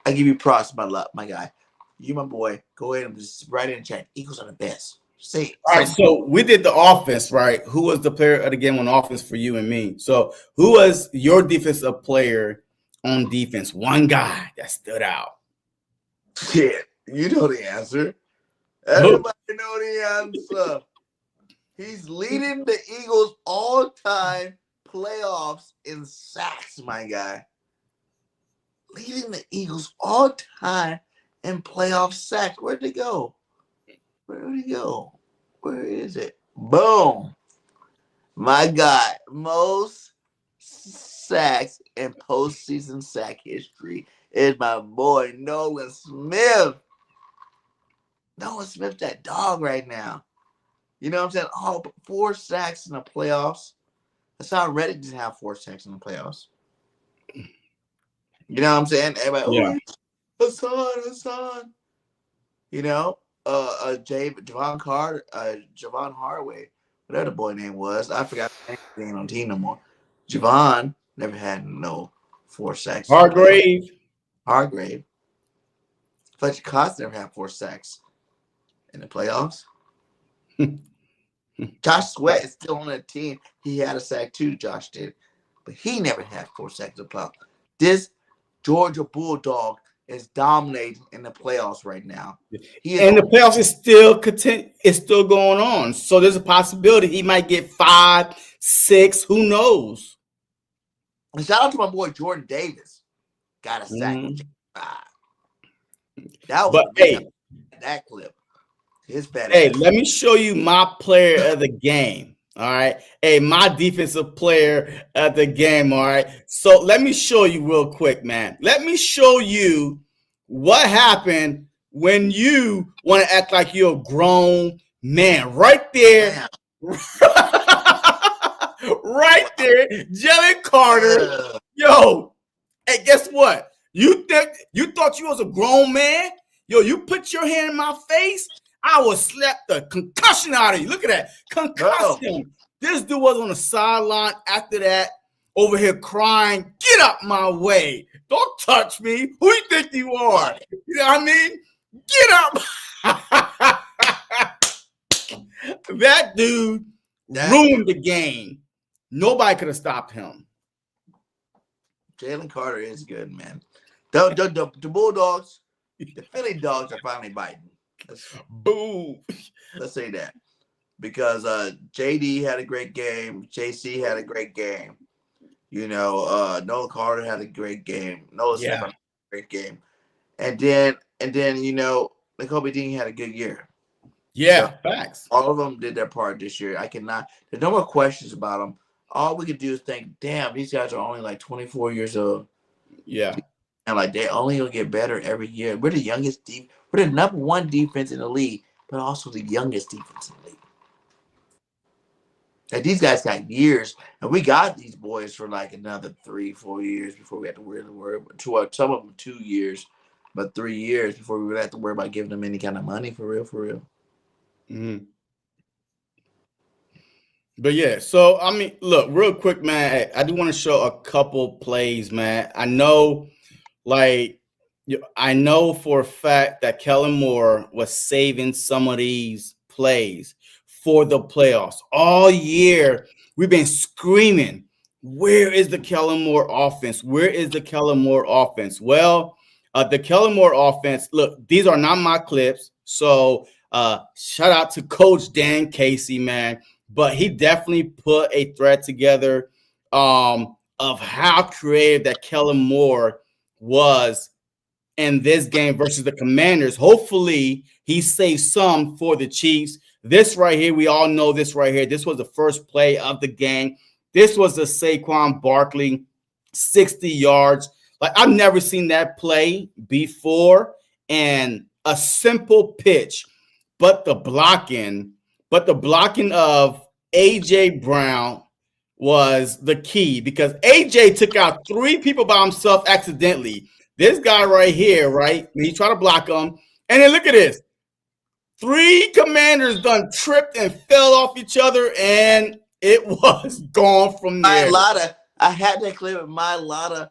I give you props, my guy. You're my boy. Go ahead and just write in the chat. Eagles are the best. Say it. All right, so we did the offense, right? Who was the player of the game on offense for you and me? So who was your defensive player on defense? One guy that stood out. Shit, you know the answer. Everybody know the answer. He's leading the Eagles all-time playoffs in sacks, my guy. Leading the Eagles all-time in playoff sacks. Where'd they go? Where is it? Boom. My God. Most sacks in postseason sack history is my boy Nolan Smith. Nolan Smith, that dog right now. You know what I'm saying? Oh, 4 sacks in the playoffs. Hassan Reddick didn't have 4 sacks in the playoffs. You know what I'm saying? Everybody, Yeah. Hassan. You know? Javon Harway, whatever the boy name was. I forgot the name on team no more. Javon never had no 4 sacks. Hargrave. Fletcher Cox never had 4 sacks in the playoffs. Josh Sweat is still on that team. He had a sack too, Josh did. But he never had 4 sacks in the playoffs. This Georgia Bulldog is dominating in the playoffs right now. And the playoffs is still going on. So there's a possibility he might get 5, 6. Who knows? And shout out to my boy Jordan Davis. Got a sack. That was that clip. His bad. Hey, let me show you my player of the game. All right. Hey, my defensive player of the game. All right. So let me show you real quick, man. Let me show you what happened when you want to act like you're a grown man. Right there. Right there. Jalen Carter. Yo. Hey, guess what? You thought you was a grown man? Yo, you put your hand in my face, I will slap the concussion out of you. Look at that. Concussion. This dude was on the sideline after that, over here crying, get up my way. Don't touch me. Who you think you are? You know what I mean? Get up. That dude ruined the game. Nobody could have stopped him. Jalen Carter is good, man. The Bulldogs, the Philly Dogs are finally biting. Boom. Let's say that. Because JD had a great game. JC had a great game. You know, Noah Carter had a great game. Noah Smith had a great game. And then you know, Kobe Dean had a good year. Yeah, facts. All of them did their part this year. There's no more questions about them. All we could do is think, damn, these guys are only like 24 years old. Yeah. And like they only gonna get better every year. We're the youngest we're the number 1 defense in the league, but also the youngest defense in the league. Like these guys got years, and we got these boys for like another 3-4 years before we had to worry about some of them 2 years, but 3 years before we would have to worry about giving them any kind of money for real. Mm-hmm. But yeah, so I mean, look, real quick, man. I do want to show a couple plays, man. I know for a fact that Kellen Moore was saving some of these plays for the playoffs. All year, we've been screaming, where is the Kellen Moore offense? Where is the Kellen Moore offense? Well, The Kellen Moore offense, look, these are not my clips. So shout out to Coach Dan Casey, man. But he definitely put a thread together of how creative that Kellen Moore was in this game versus the Commanders. Hopefully, he saves some for the Chiefs. This right here, we all know this right here. This was the first play of the game. This was the Saquon Barkley 60 yards. Like, I've never seen that play before. And a simple pitch, but the blocking of A.J. Brown was the key, because A.J. took out 3 people by himself accidentally. This guy right here, right? He tried to block him. And then look at this. 3 Commanders done tripped and fell off each other, and it was gone from there. I had that clip with my Lotta.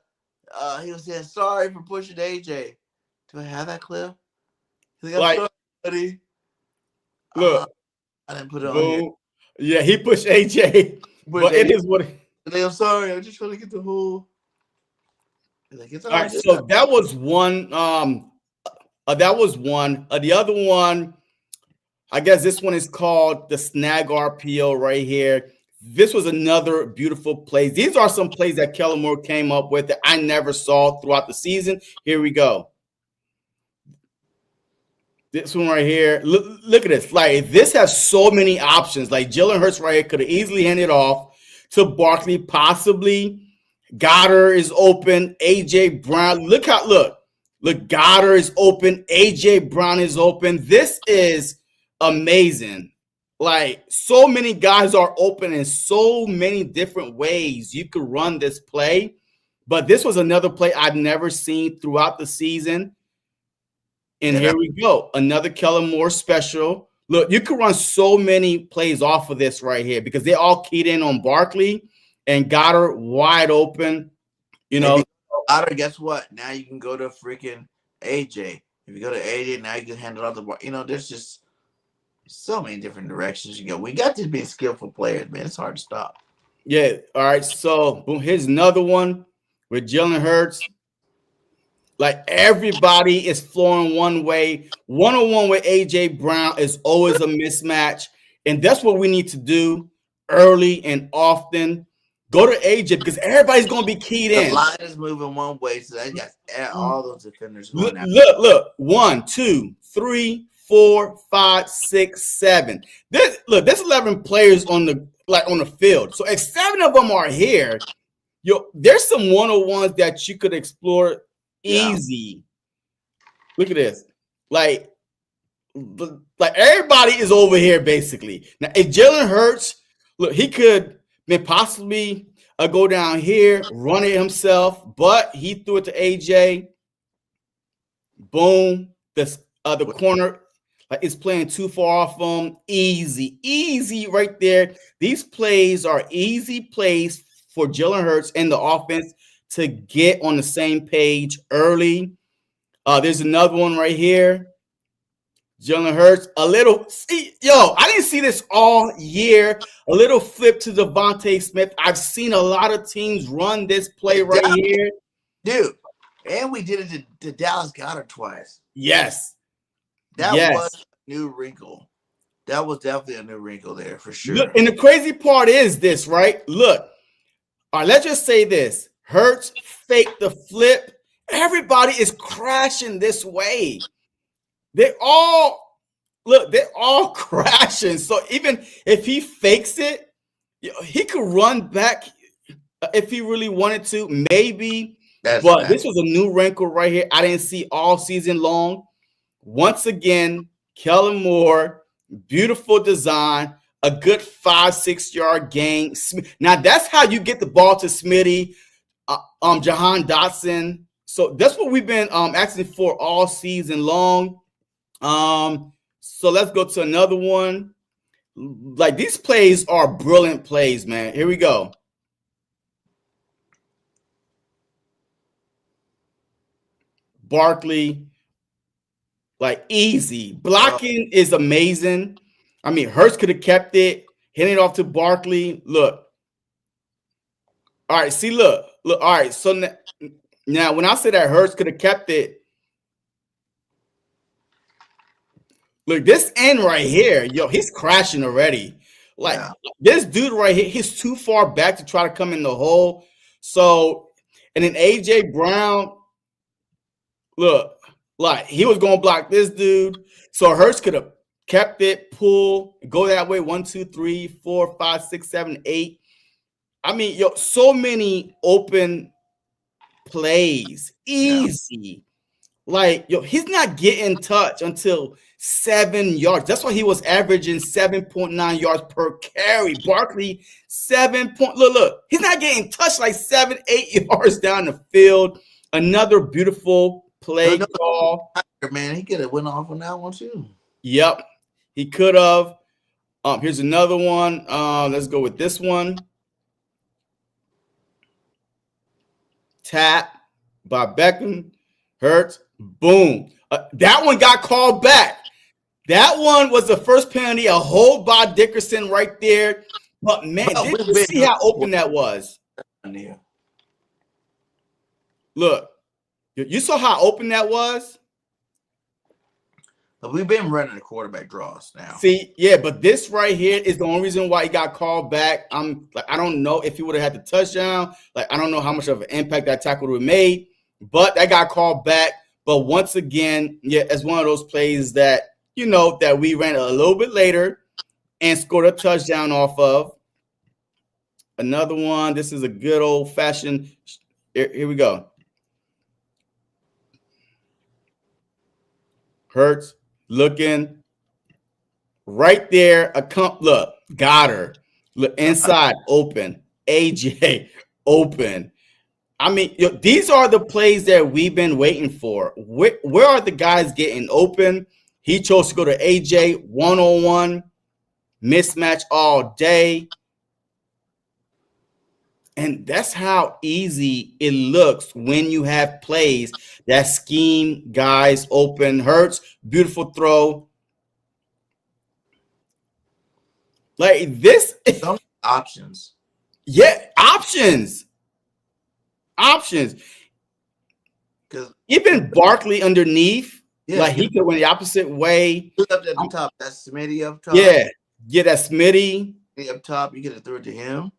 He was saying, sorry for pushing AJ. Do I have that clip? He's like, I'm sorry, buddy. Look. I didn't put it on here. Yeah, he pushed AJ. But it is what I'm sorry, I'm just trying to get the whole. Like, all right, so that was one. That was one. The other one, I guess this one is called the snag RPO right here. This was another beautiful play. These are some plays that Kellen Moore came up with that I never saw throughout the season. Here we go. This one right here. Look at this. Like, this has so many options. Like, Jalen Hurts right here could have easily handed off to Barkley, possibly. Goddard is open. A.J. Brown. Look, Goddard is open. A.J. Brown is open. This is amazing. Like, so many guys are open in so many different ways you could run this play. But this was another play I've never seen throughout the season. And here we go. Another Kellen Moore special. Look, you could run so many plays off of this right here because they all keyed in on Barkley and Goddard wide open. You know, Goddard, guess what? Now you can go to freaking AJ. If you go to AJ, now you can handle out the ball. You know, there's just so many different directions you go. We got to be skillful players, man. It's hard to stop. Yeah. All right. So boom, here's another one with Jalen Hurts. Like, everybody is flowing one way. One-on-one with A.J. Brown is always a mismatch. And that's what we need to do early and often. Go to A.J. because everybody's going to be keyed in. The line is moving one way, so they got all those defenders going out. Look. 1, 2, 3, 4, 5, 6, 7. There's 11 players on the field. So if 7 of them are here, there's some one-on-ones that you could explore easy. Look at this. Like everybody is over here basically. Now, if Jalen Hurts, look, he could possibly go down here, run it himself, but he threw it to AJ. Boom. The corner is playing too far off him. Easy right there. These plays are easy plays for Jalen Hurts and the offense to get on the same page early. There's another one right here. Jalen Hurts, I didn't see this all year. A little flip to Devontae Smith. I've seen a lot of teams run this play right here. Dude, and we did it to Dallas Goedert twice. Yes. That was a new wrinkle. That was definitely a new wrinkle there for sure. Look, and the crazy part is this, right? Look, all right, let's just say this. Hurts fake the flip. Everybody is crashing this way. They're all crashing. So even if he fakes it, he could run back if he really wanted to, maybe. This was a new wrinkle right here. I didn't see all season long. Once again, Kellen Moore, beautiful design, a good 5-6 yard gain. Now that's how you get the ball to Smitty. Jahan Dotson. So that's what we've been asking for all season long. So let's go to another one. Like, these plays are brilliant plays, man. Here we go. Barkley, like, easy. Blocking is amazing. I mean, Hurts could have kept it, hitting it off to Barkley. Look. All right, see, look. All right, so now when I say that Hurts could have kept it, Look, this end right here, yo, he's crashing already. Like this dude right here, he's too far back to try to come in the hole. So, and then AJ Brown, look, like he was gonna block this dude. So Hurts could have kept it, pull, go that way. 1, 2, 3, 4, 5, 6, 7, 8. I mean, yo, so many open plays, easy. Like, yo, he's not getting touch until 7 yards. That's why he was averaging 7.9 yards per carry. Barkley, 7 point. Look, he's not getting touched like 7, 8 yards down the field. Another beautiful play call. Man, he could have went off on that one too. Yep, he could have. Here's another one. Let's go with this one. Tap by Beckham. Hurts. Boom. That one got called back. That one was the first penalty, a hold by Dickerson right there. But, man, did you see how open that was? Look, you saw how open that was? But we've been running the quarterback draws now. See, yeah, but this right here is the only reason why he got called back. I don't know if he would have had the touchdown. Like, I don't know how much of an impact that tackle would have made, but that got called back. But once again, yeah, it's one of those plays that, you know, that we ran a little bit later and scored a touchdown off of. Another one. This is a good old-fashioned. Here we go. Hurts looking right there. Look, got her. Look, inside open. AJ open. I mean, these are the plays that we've been waiting for. Where are the guys getting open? He chose to go to AJ one-on-one, mismatch all day. And that's how easy it looks when you have plays that scheme guys open. Hurts, beautiful throw. Like this. Some options. Yeah, options. Because even Barkley underneath, like he could went the opposite way. Look up at the top. That's Smitty up top. Yeah, that's Smitty. Up top, you could have threw it to him.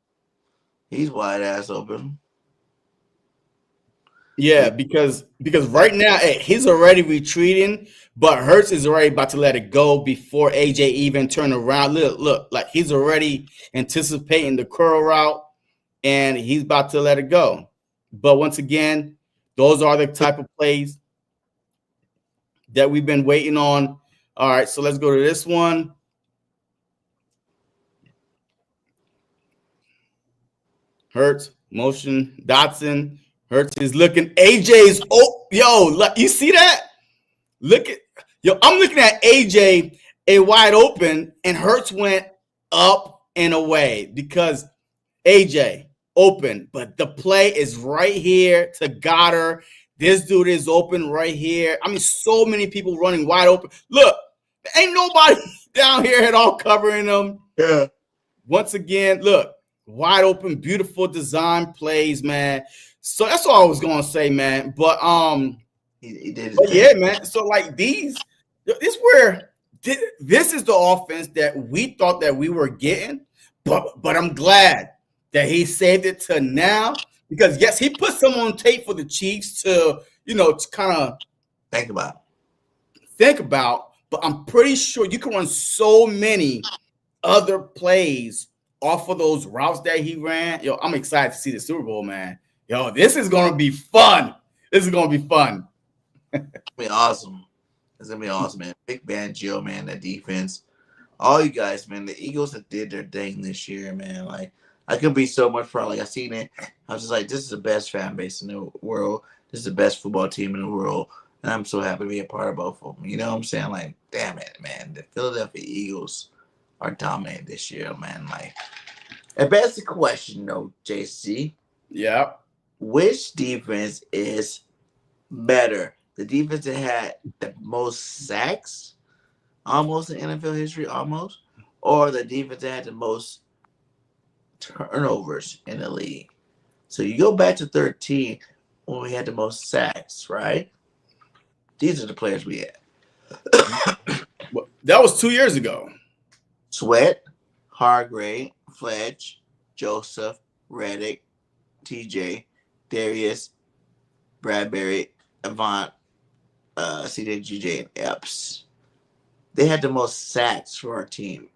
He's wide ass open. Yeah, because right now he's already retreating, but Hurts is already about to let it go before AJ even turn around. Look, like he's already anticipating the curl route, and he's about to let it go. But once again, those are the type of plays that we've been waiting on. All right, so let's go to this one. Hurts, motion, Dotson. Hurts is looking. AJ's, you see that? I'm looking at AJ, a wide open, and Hurts went up and away because AJ open, but the play is right here to Goddard. This dude is open right here. I mean, so many people running wide open. Look, ain't nobody down here at all covering them. Yeah. Once again, look, wide open, beautiful design plays, man. So that's all I was gonna say, man. But he did. But yeah, man. So like this is the offense that we thought that we were getting, but I'm glad that he saved it to now because yes, he put some on tape for the Chiefs to kind of think about. But I'm pretty sure you can run so many other plays off of those routes that he ran. Yo, I'm excited to see the Super Bowl, man. Yo, this is gonna be fun. This is gonna be fun. It's gonna be awesome. It's gonna be awesome, man. Big Banjo, man. That defense, all you guys, man. The Eagles that did their thing this year, man. Like I could be so much proud. Like I seen it, I was just like, this is the best fan base in the world. This is the best football team in the world, and I'm so happy to be a part of both of them. You know what I'm saying? Like, damn it, man. The Philadelphia Eagles are dominant this year, man. Like, if that's the question, though, JC. Yeah. Which defense is better? The defense that had the most sacks, almost in NFL history, almost, or the defense that had the most turnovers in the league? So you go back to 13 when we had the most sacks, right? These are the players we had. That was 2 years ago. Sweat, Hargrave, Fletch, Joseph, Reddick, TJ, Darius, Bradbury, Avant, CJ, GJ, and Epps. They had the most sacks for our team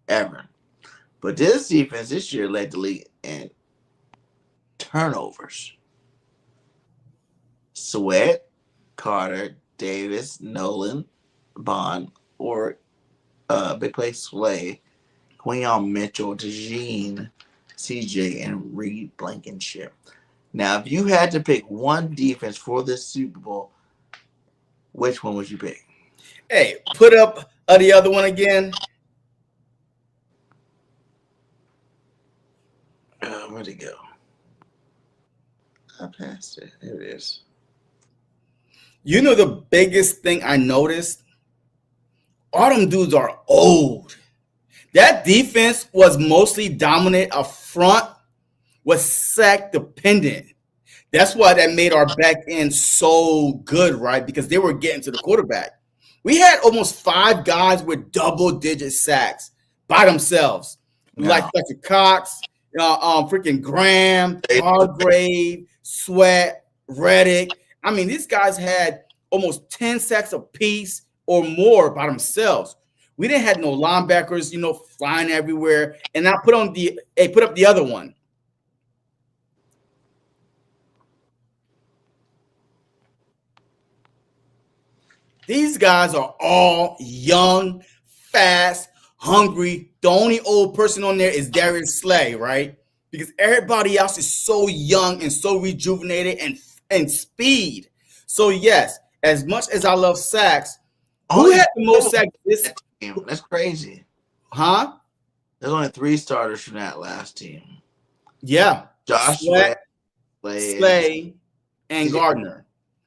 ever. But this defense this year led the league in turnovers. Sweat, Carter, Davis, Nolan, Bond, or Big Play Slay, Quinyon Mitchell, DeJean, CJ, and Reed Blankenship. Now, if you had to pick one defense for this Super Bowl, which one would you pick? Hey, put up the other one again. Where'd it go? I passed it. There it is. You know the biggest thing I noticed? All them dudes are old. That defense was mostly dominant up front, was sack dependent. That's why that made our back end so good, right? Because they were getting to the quarterback. We had almost 5 guys with double-digit sacks by themselves, like Fletcher Cox, freaking Graham, Hargrave, Sweat, Reddick. I mean, these guys had almost 10 sacks apiece or more by themselves. We didn't have no linebackers, flying everywhere. And I put up the other one. These guys are all young, fast, hungry. The only old person on there is Darius Slay, right? Because everybody else is so young and so rejuvenated and speed. So, yes, as much as I love sacks, who had the most sacks this team? That's crazy. Huh? There's only 3 starters from that last team. Yeah. Josh Sweat, Slay, and Gardner.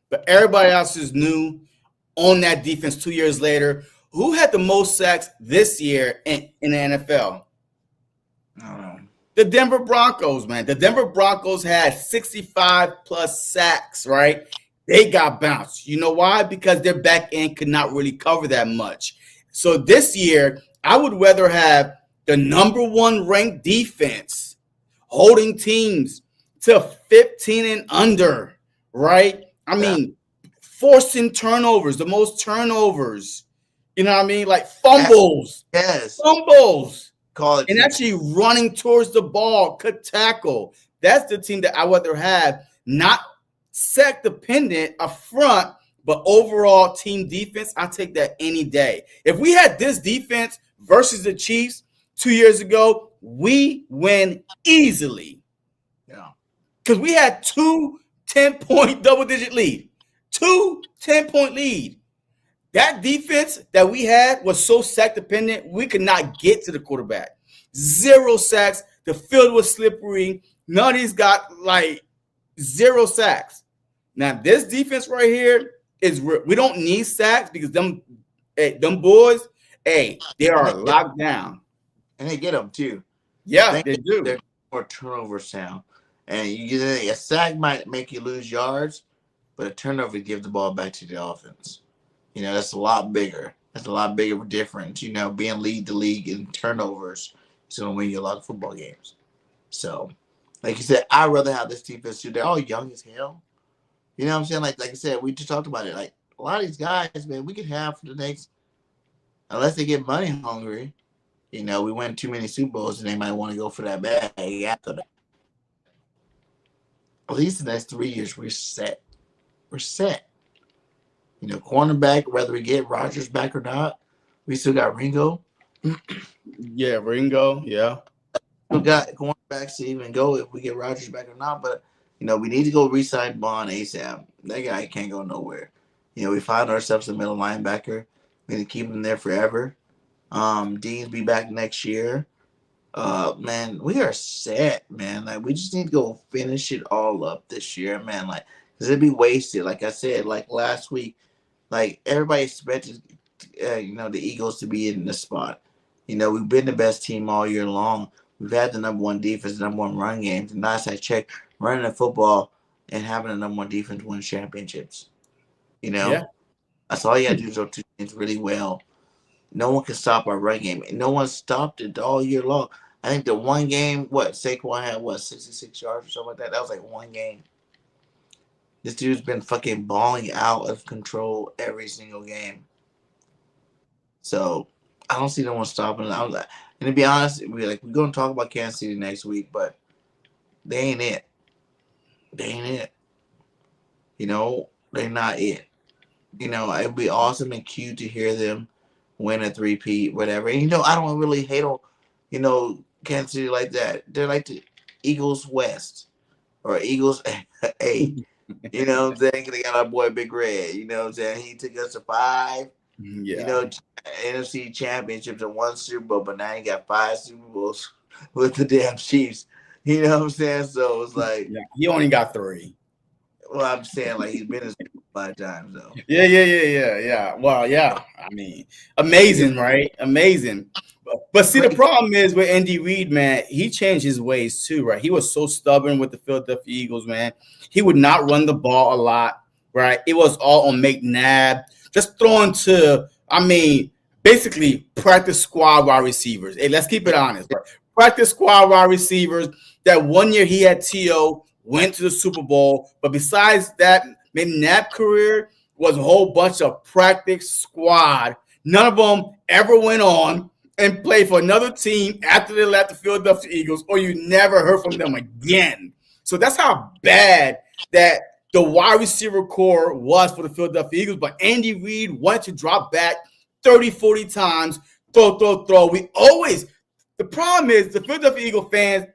But everybody else is new on that defense 2 years later. Who had the most sacks this year in the NFL? I don't know. The Denver Broncos, man. The Denver Broncos had 65-plus sacks, right? They got bounced. You know why? Because their back end could not really cover that much. So this year, I would rather have the number 1 ranked defense holding teams to 15 and under, right? I mean, forcing turnovers, the most turnovers. You know what I mean? Like fumbles. Yes. Fumbles. Call it. And actually running towards the ball, could tackle. That's the team that I would rather have, not sack dependent up front, but overall team defense. I take that any day. If we had this defense versus the Chiefs 2 years ago, we win easily. Yeah. Because we had 2 10-point double-digit lead. 2 10-point lead. That defense that we had was so sack dependent, we could not get to the quarterback. 0 sacks. The field was slippery. None of these got like 0 sacks. Now, this defense right here is we don't need sacks because them boys, they are locked down. And they get them too. Yeah, they do. They're more turnover sound. And a sack might make you lose yards, but a turnover gives the ball back to the offense. That's a lot bigger. That's a lot bigger of a difference. Being lead the league in turnovers is going to win you a lot of football games. So, like you said, I'd rather have this defense too. They're all young as hell. You know what I'm saying? Like I said, we just talked about it. Like a lot of these guys, man, we could have for the next, unless they get money hungry. We win too many Super Bowls and they might want to go for that bag after that. At least the next 3 years, we're set. We're set. Cornerback, whether we get Rodgers back or not, we still got Ringo. Yeah, Ringo. Yeah. We got cornerbacks to even go if we get Rodgers back or not. But, we need to go re-sign Bond ASAP. That guy can't go nowhere. We find ourselves a middle linebacker. We need to keep him there forever. Dean's be back next year. Man, we are set, man. Like, we just need to go finish it all up this year, man. Like, because it'd be wasted. Like I said, like last week, like everybody expected, the Eagles to be in the spot. We've been the best team all year long. We've had the number 1 defense, the number 1 run game. And last I checked, running the football and having the number 1 defense win championships. Yeah. That's all you got to do is those 2 things really well. no one can stop our run game. And no one stopped it all year long. I think the one game, Saquon had 66 yards or something like that. That was like one game. This dude's been fucking balling out of control every single game. So I don't see no one stopping it. And to be honest, we're gonna talk about Kansas City next week, but they ain't it. They ain't it. You know, they're not it. You know, it'd be awesome and cute to hear them win a three-peat, whatever. And I don't really hate on, Kansas City like that. They're like the Eagles West or Eagles A. You know what I'm saying? They got our boy Big Red. You know what I'm saying? He took us to 5. Yeah. NFC championships and 1 Super Bowl, but now he got 5 Super Bowls with the damn Chiefs. You know what I'm saying? So it's like, he only got 3. Well, I'm saying he's been in Super Bowl 5 times though. Yeah. Well, yeah. I mean, amazing, right? Amazing. But see, the problem is with Andy Reid, man, he changed his ways too, right? He was so stubborn with the Philadelphia Eagles, man. He would not run the ball a lot, right? It was all on McNabb, just throwing to, basically practice squad wide receivers. Hey, let's keep it honest, right? Practice squad wide receivers. That one year he had T.O., went to the Super Bowl, but besides that, McNabb career was a whole bunch of practice squad. None of them ever went on and played for another team after they left the Philadelphia Eagles, or you never heard from them again. So that's how bad that the wide receiver core was for the Philadelphia Eagles. But Andy Reid wanted to drop back 30, 40 times, throw. The problem is the Philadelphia Eagle fans,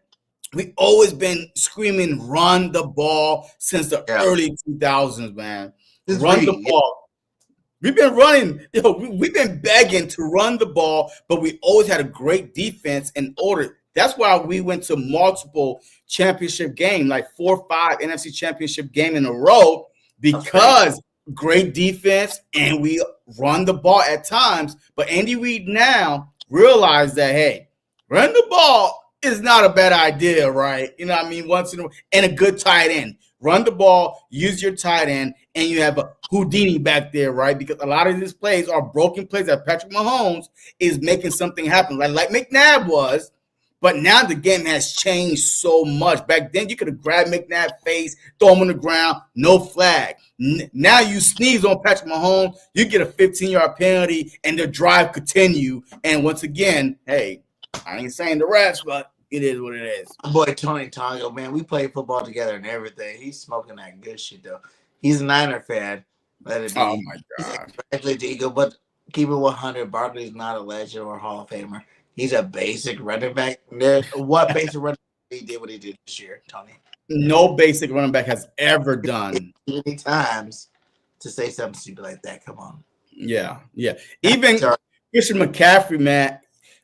we always been screaming, run the ball since the early 2000s, man. Run the ball. We've been running, we've been begging to run the ball, but we always had a great defense in order. That's why we went to multiple championship games, like 4 or 5 NFC championship game in a row, because great defense and we run the ball at times. But Andy Reid now realized that, hey, run the ball is not a bad idea, right? You know what I mean? Once in a while, and a good tight end. Run the ball, use your tight end, and you have a Houdini back there, right? Because a lot of these plays are broken plays that Patrick Mahomes is making something happen, like McNabb was. But now the game has changed so much. Back then, you could have grabbed McNabb's face, throw him on the ground, no flag. Now you sneeze on Patrick Mahomes, you get a 15-yard penalty, and the drive continue. And once again, hey, I ain't saying the rest, but it is what it is. Boy, Tony Tongo, man, we played football together and everything. He's smoking that good shit, though. He's a Niner fan. Let it be. Oh, my God. But keep it 100. Barkley's not a legend or a Hall of Famer. He's a basic running back. What basic running back he did what he did this year, Tony? No basic running back has ever done. Many times to say something stupid like that. Come on. Yeah. Even Christian McCaffrey, man,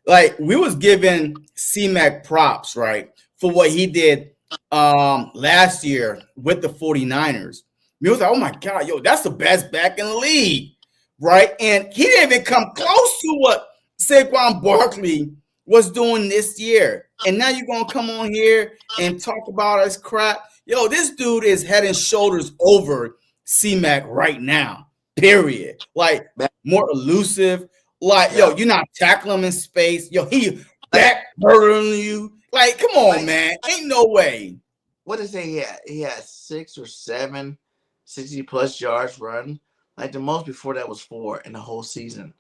like we was giving C-Mac props, right, for what he did last year with the 49ers. We was like, oh my God, that's the best back in the league, right? And he didn't even come close to what Saquon Barkley was doing this year. And now you're going to come on here and talk about us crap. This dude is head and shoulders over C-Mac right now, period. Like, more elusive. Like, you're not tackling him in space. He back murdering you. Like, come on, man. Ain't no way. What did he had? He had 6 or 7 60-plus yards run. Like, the most before that was 4 in the whole season.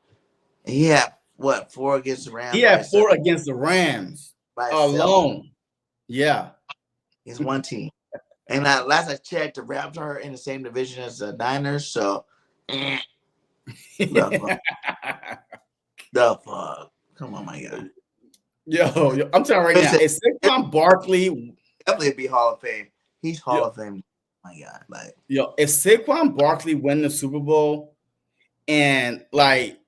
And he had, 4 against the Rams? He had 4 against the Rams alone. Yeah. It's one team. And last I checked, the Rams are in the same division as the Niners, so the fuck. Come on, my God. Yo, I'm telling you right now, it's Saquon Barkley. Definitely be Hall of Fame. He's Hall of Fame. My God. Like, if Saquon Barkley win the Super Bowl and like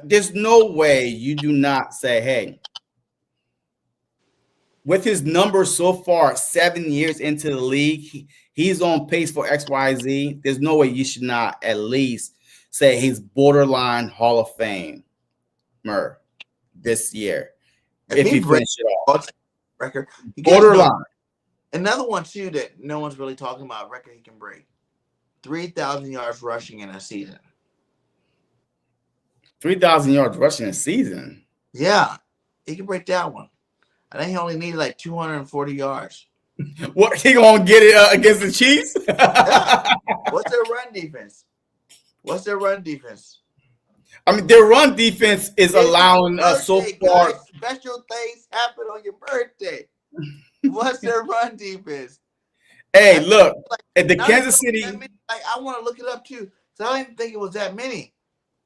there's no way you do not say, hey, with his numbers so far, 7 years into the league, he's on pace for XYZ. There's no way you should not at least say he's borderline Hall of Fame this year. If he finishes it off. Record. Borderline. Another one, too, that no one's really talking about, record he can break. 3,000 yards rushing in a season. 3,000 yards rushing a season. Yeah, he can break that one. I think he only needed like 240 yards. What, he gonna get it against the Chiefs? Yeah. What's their run defense? What's their run defense? I mean, their run defense is allowing us so far. Guys, special things happen on your birthday. What's their run defense? Hey, look, at the Kansas City. Like, I want to look it up too. So I didn't think it was that many.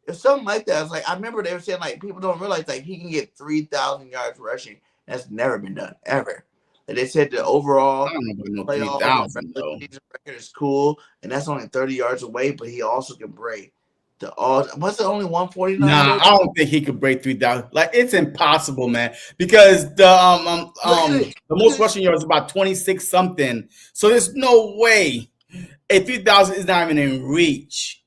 If something like that, I was like, I remember they were saying like people don't realize like he can get 3,000 yards rushing. That's never been done ever. And they said the overall playoff record is cool, and that's only 30 yards away. But he also can break the all. Was it only 149? Nah, I don't think he could break 3,000. Like, it's impossible, man. Because the most rushing yards is about 26 something. So there's no way a 3,000 is not even in reach.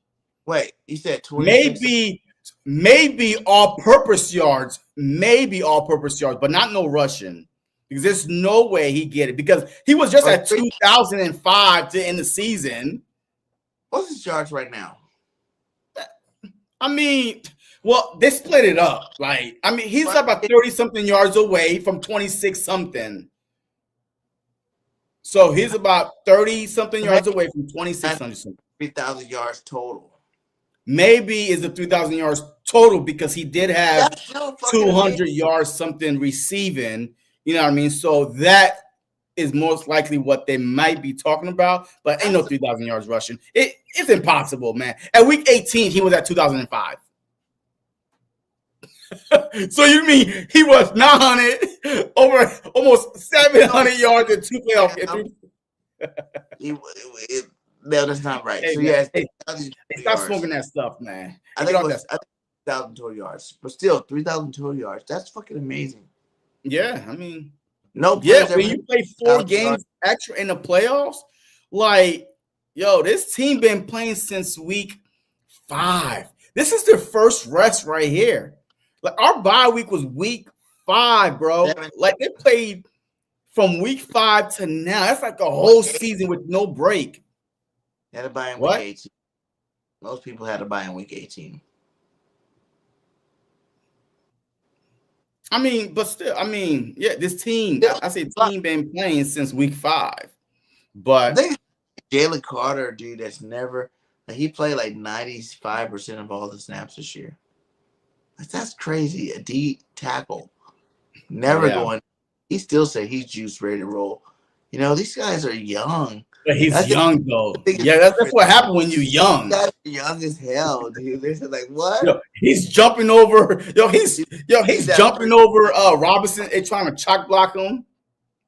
Wait, you said 26? Maybe all-purpose yards, but not no rushing. Because there's no way he get it. Because he was just at 2,005 to end the season. What's his yards right now? I mean, well, they split it up. Like, I mean, he's about 30-something yards away from 26-something. So he's about 30-something yards away from 2,600. 3,000 yards total. Maybe is the 3,000 yards total because he did have 200 yards something receiving. You know what I mean? So that is most likely what they might be talking about. But ain't no 3,000 yards rushing. It's impossible, man. At week 18, he was at 2,005. So you mean he was 900 over almost 700 yards in 2 playoff games? No, that's not right. Hey, so man, hey, stop smoking that stuff, man. I think it was 3,000 total yards, but still 3,000 total yards. That's fucking amazing. Yeah, I mean, when you play 4 games extra in the playoffs, like, yo, this team been playing since week 5. This is their first rest right here. Like, our bye week was week 5, bro. Like, they played from week 5 to now. That's like a whole season with no break. They had to buy in week 18. Most people had to buy in week 18. I mean, but still, I mean, yeah, this team, I say team been playing since week 5. But I think Jalen Carter, dude, that's never, like, he played like 95% of all the snaps this year. Like, that's crazy. A D tackle. Never going. He still say he's juiced, ready to roll. You know, these guys are young. But he's young, though. Yeah, that's what happened when you're young. These guys are young as hell, dude. They're like, what? Yo, he's jumping over. He's jumping over Robinson and trying to chalk block him.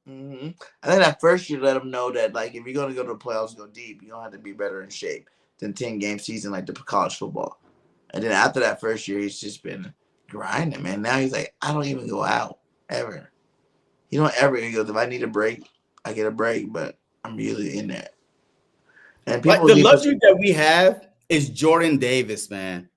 Mm-hmm. I think that first you let them know that, like, if you're going to go to the playoffs, go deep, you don't have to be better in shape than 10-game season like the college football. And then after that first year, he's just been grinding, man. Now he's like, I don't even go out ever. You don't ever. He goes, if I need a break, I get a break, but I'm usually in there. And people, like, the luxury that we have is Jordan Davis, man.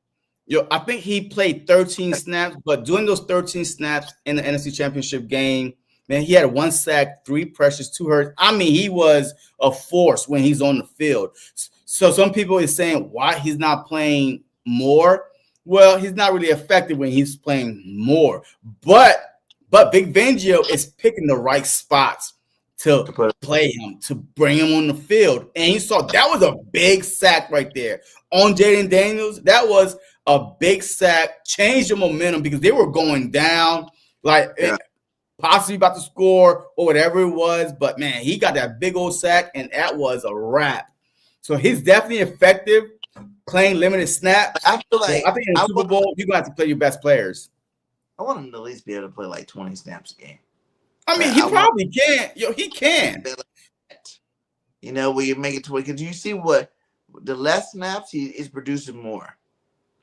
Yo, I think he played 13 snaps, but during those 13 snaps in the NFC Championship game, man, he had 1 sack, 3 pressures, 2 hurts. I mean, he was a force when he's on the field. So some people are saying why he's not playing more. Well, he's not really effective when he's playing more. But Vic Fangio is picking the right spots to play him, to bring him on the field. And you saw that was a big sack right there on Jaden Daniels. That was a big sack, changed the momentum because they were going down, like possibly about to score or whatever it was. But, man, he got that big old sack, and that was a wrap. So he's definitely effective playing limited snaps. I feel like I think in the Super Bowl, you're going to have to play your best players. I want him to at least be able to play like 20 snaps a game. I mean, he probably can. Yo, he can. You know, we make it to it because you see what the less snaps he is producing more.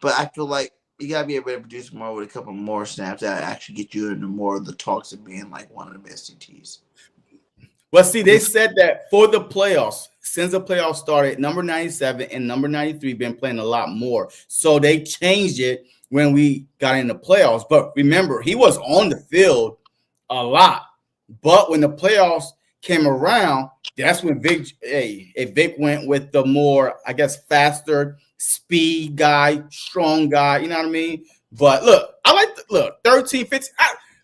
But I feel like you gotta be able to produce more with a couple more snaps that actually get you into more of the talks of being like one of the best CTs. Well, see, they said that for the playoffs, since the playoffs started, number 97 and number 93 been playing a lot more. So they changed it when we got in the playoffs. But remember, he was on the field a lot. But when the playoffs came around, that's when Vic went with the more, I guess, faster speed guy, strong guy. You know what I mean? But look, I like 13, 15.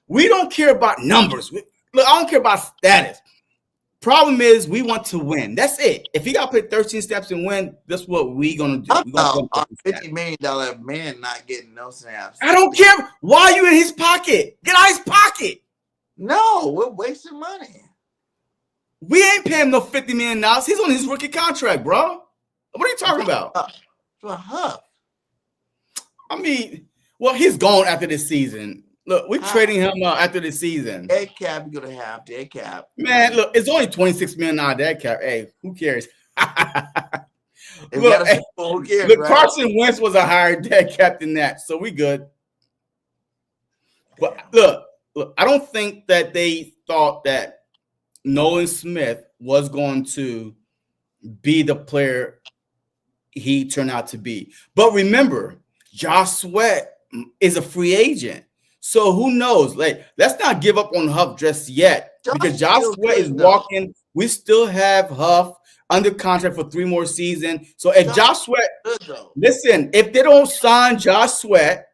We don't care about numbers. Look, I don't care about status. Problem is, we want to win. That's it. If you got to play 13 steps and win, that's what we gonna do. I'm We gonna our $50 million man not getting no snaps. I don't care. Why are you in his pocket? Get out of his pocket. No, we're wasting money. We ain't paying him no $50 million. He's on his rookie contract, bro. What are you talking about? For Huff. I mean, well, he's gone after this season. Look, we're trading him after this season. Dead cap, you're gonna have dead cap. Man, look, it's only $26 million out of dead cap. Hey, who cares? Look, who cares, right? Carson Wentz was a higher dead cap than that, so we good. But look, I don't think that they thought that Nolan Smith was going to be the player he turned out to be. But remember, Josh Sweat is a free agent. So who knows? Like, let's not give up on Huff just yet because Josh Sweat is walking. We still have Huff under contract for 3 more seasons. So if Josh Sweat, listen, if they don't sign Josh Sweat,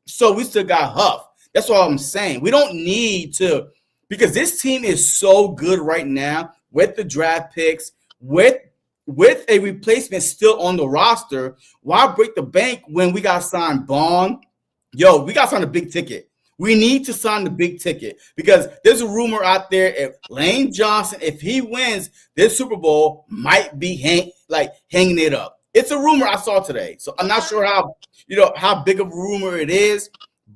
so we still got Huff. That's all I'm saying. We don't need to, because this team is so good right now with the draft picks, with a replacement still on the roster. Why break the bank when we got to sign Bond? Yo, we got to sign a big ticket. We need to sign the big ticket because there's a rumor out there if Lane Johnson, if he wins this Super Bowl, might be hanging it up. It's a rumor I saw today. So I'm not sure how big of a rumor it is,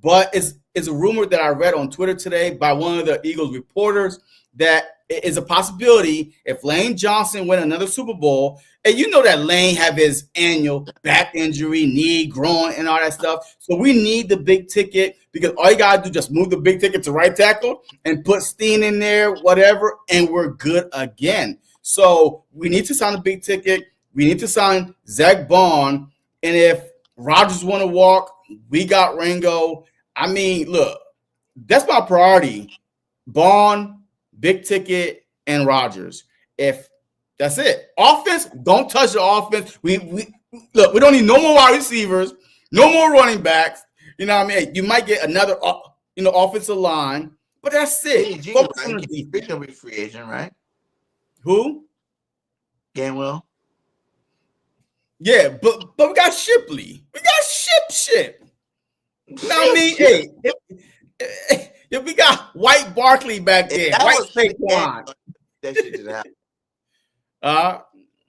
but it's a rumor that I read on Twitter today by one of the Eagles reporters that it is a possibility if Lane Johnson win another Super Bowl, and you know that Lane have his annual back injury, knee, groin, and all that stuff. So we need the big ticket because all you got to do is just move the big ticket to right tackle and put Steen in there, whatever, and we're good again. So we need to sign a big ticket. We need to sign Zach Bond. And if Rodgers want to walk, we got Ringo. I mean, look, that's my priority. Bond, big ticket, and Rodgers. If that's it. Offense, don't touch the offense. We look, we don't need no more wide receivers, no more running backs. You know what I mean? You might get another offensive line, but that's it. He's gonna be free agent, right? Who? Gainwell. Yeah, but we got Shipley. We got Ship. You know what I mean? Hey, if we got White Barkley back there, White Saquon. That shit to the house.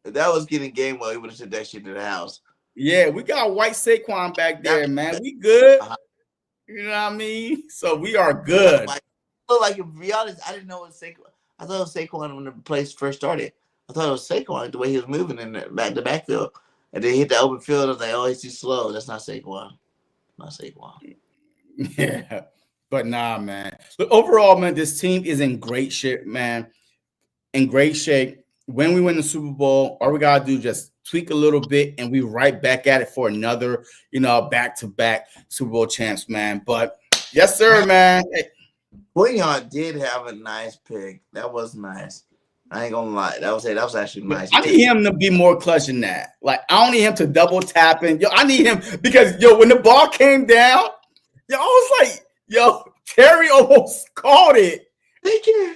If that was getting Gainwell, he would have sent that shit to the house. Yeah, we got White Saquon back there, man. We good. You know what I mean? So we are good. Like, to be honest, I didn't know it was Saquon. I thought it was Saquon when the place first started. I thought it was Saquon the way he was moving in the backfield. And then he hit the open field. I was like, oh, he's too slow. That's not Saquon. Not Saquon. Yeah. But nah, man. But overall, man, this team is in great shape, man. In great shape. When we win the Super Bowl, all we gotta do is just tweak a little bit, and we right back at it for another, back-to-back Super Bowl champs, man. But yes, sir, man. Bouillon did have a nice pick. That was nice. I ain't gonna lie. That was actually nice. I need him to be more clutch than that. Like, I don't need him to double tapping. I need him because when the ball came down, I was like, Terry almost caught it. Thank you.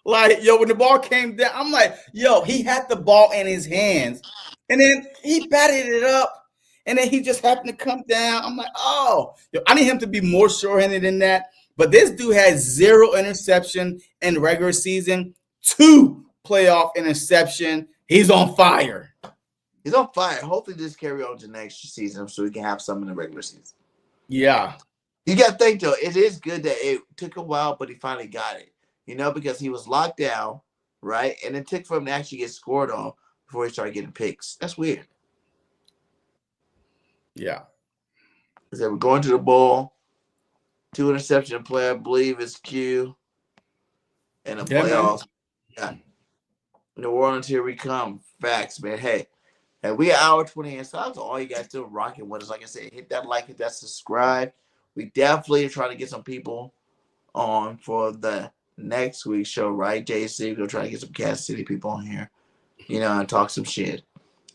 Like, when the ball came down, I'm like, he had the ball in his hands. And then he batted it up. And then he just happened to come down. I'm like, I need him to be more sure-handed than that. But this dude has 0 interception in regular season, 2 playoff interception. He's on fire. He's on fire. Hopefully this carry on to next season so we can have some in the regular season. Yeah. You got to think, though, it is good that it took a while, but he finally got it. Because he was locked down, right? And it took for him to actually get scored on before he started getting picks. That's weird. Yeah. Because we're going to the bowl. 2 interception play, I believe, is Q. And the playoffs. Yeah. New Orleans, here we come. Facts, man. Hey, we are hour 20 in. So that's all you guys still rocking with us. Like I said, hit that like, hit that subscribe. We definitely are trying to get some people on for the next week's show, right, JC? We'll try to get some Kansas City people on here, and talk some shit.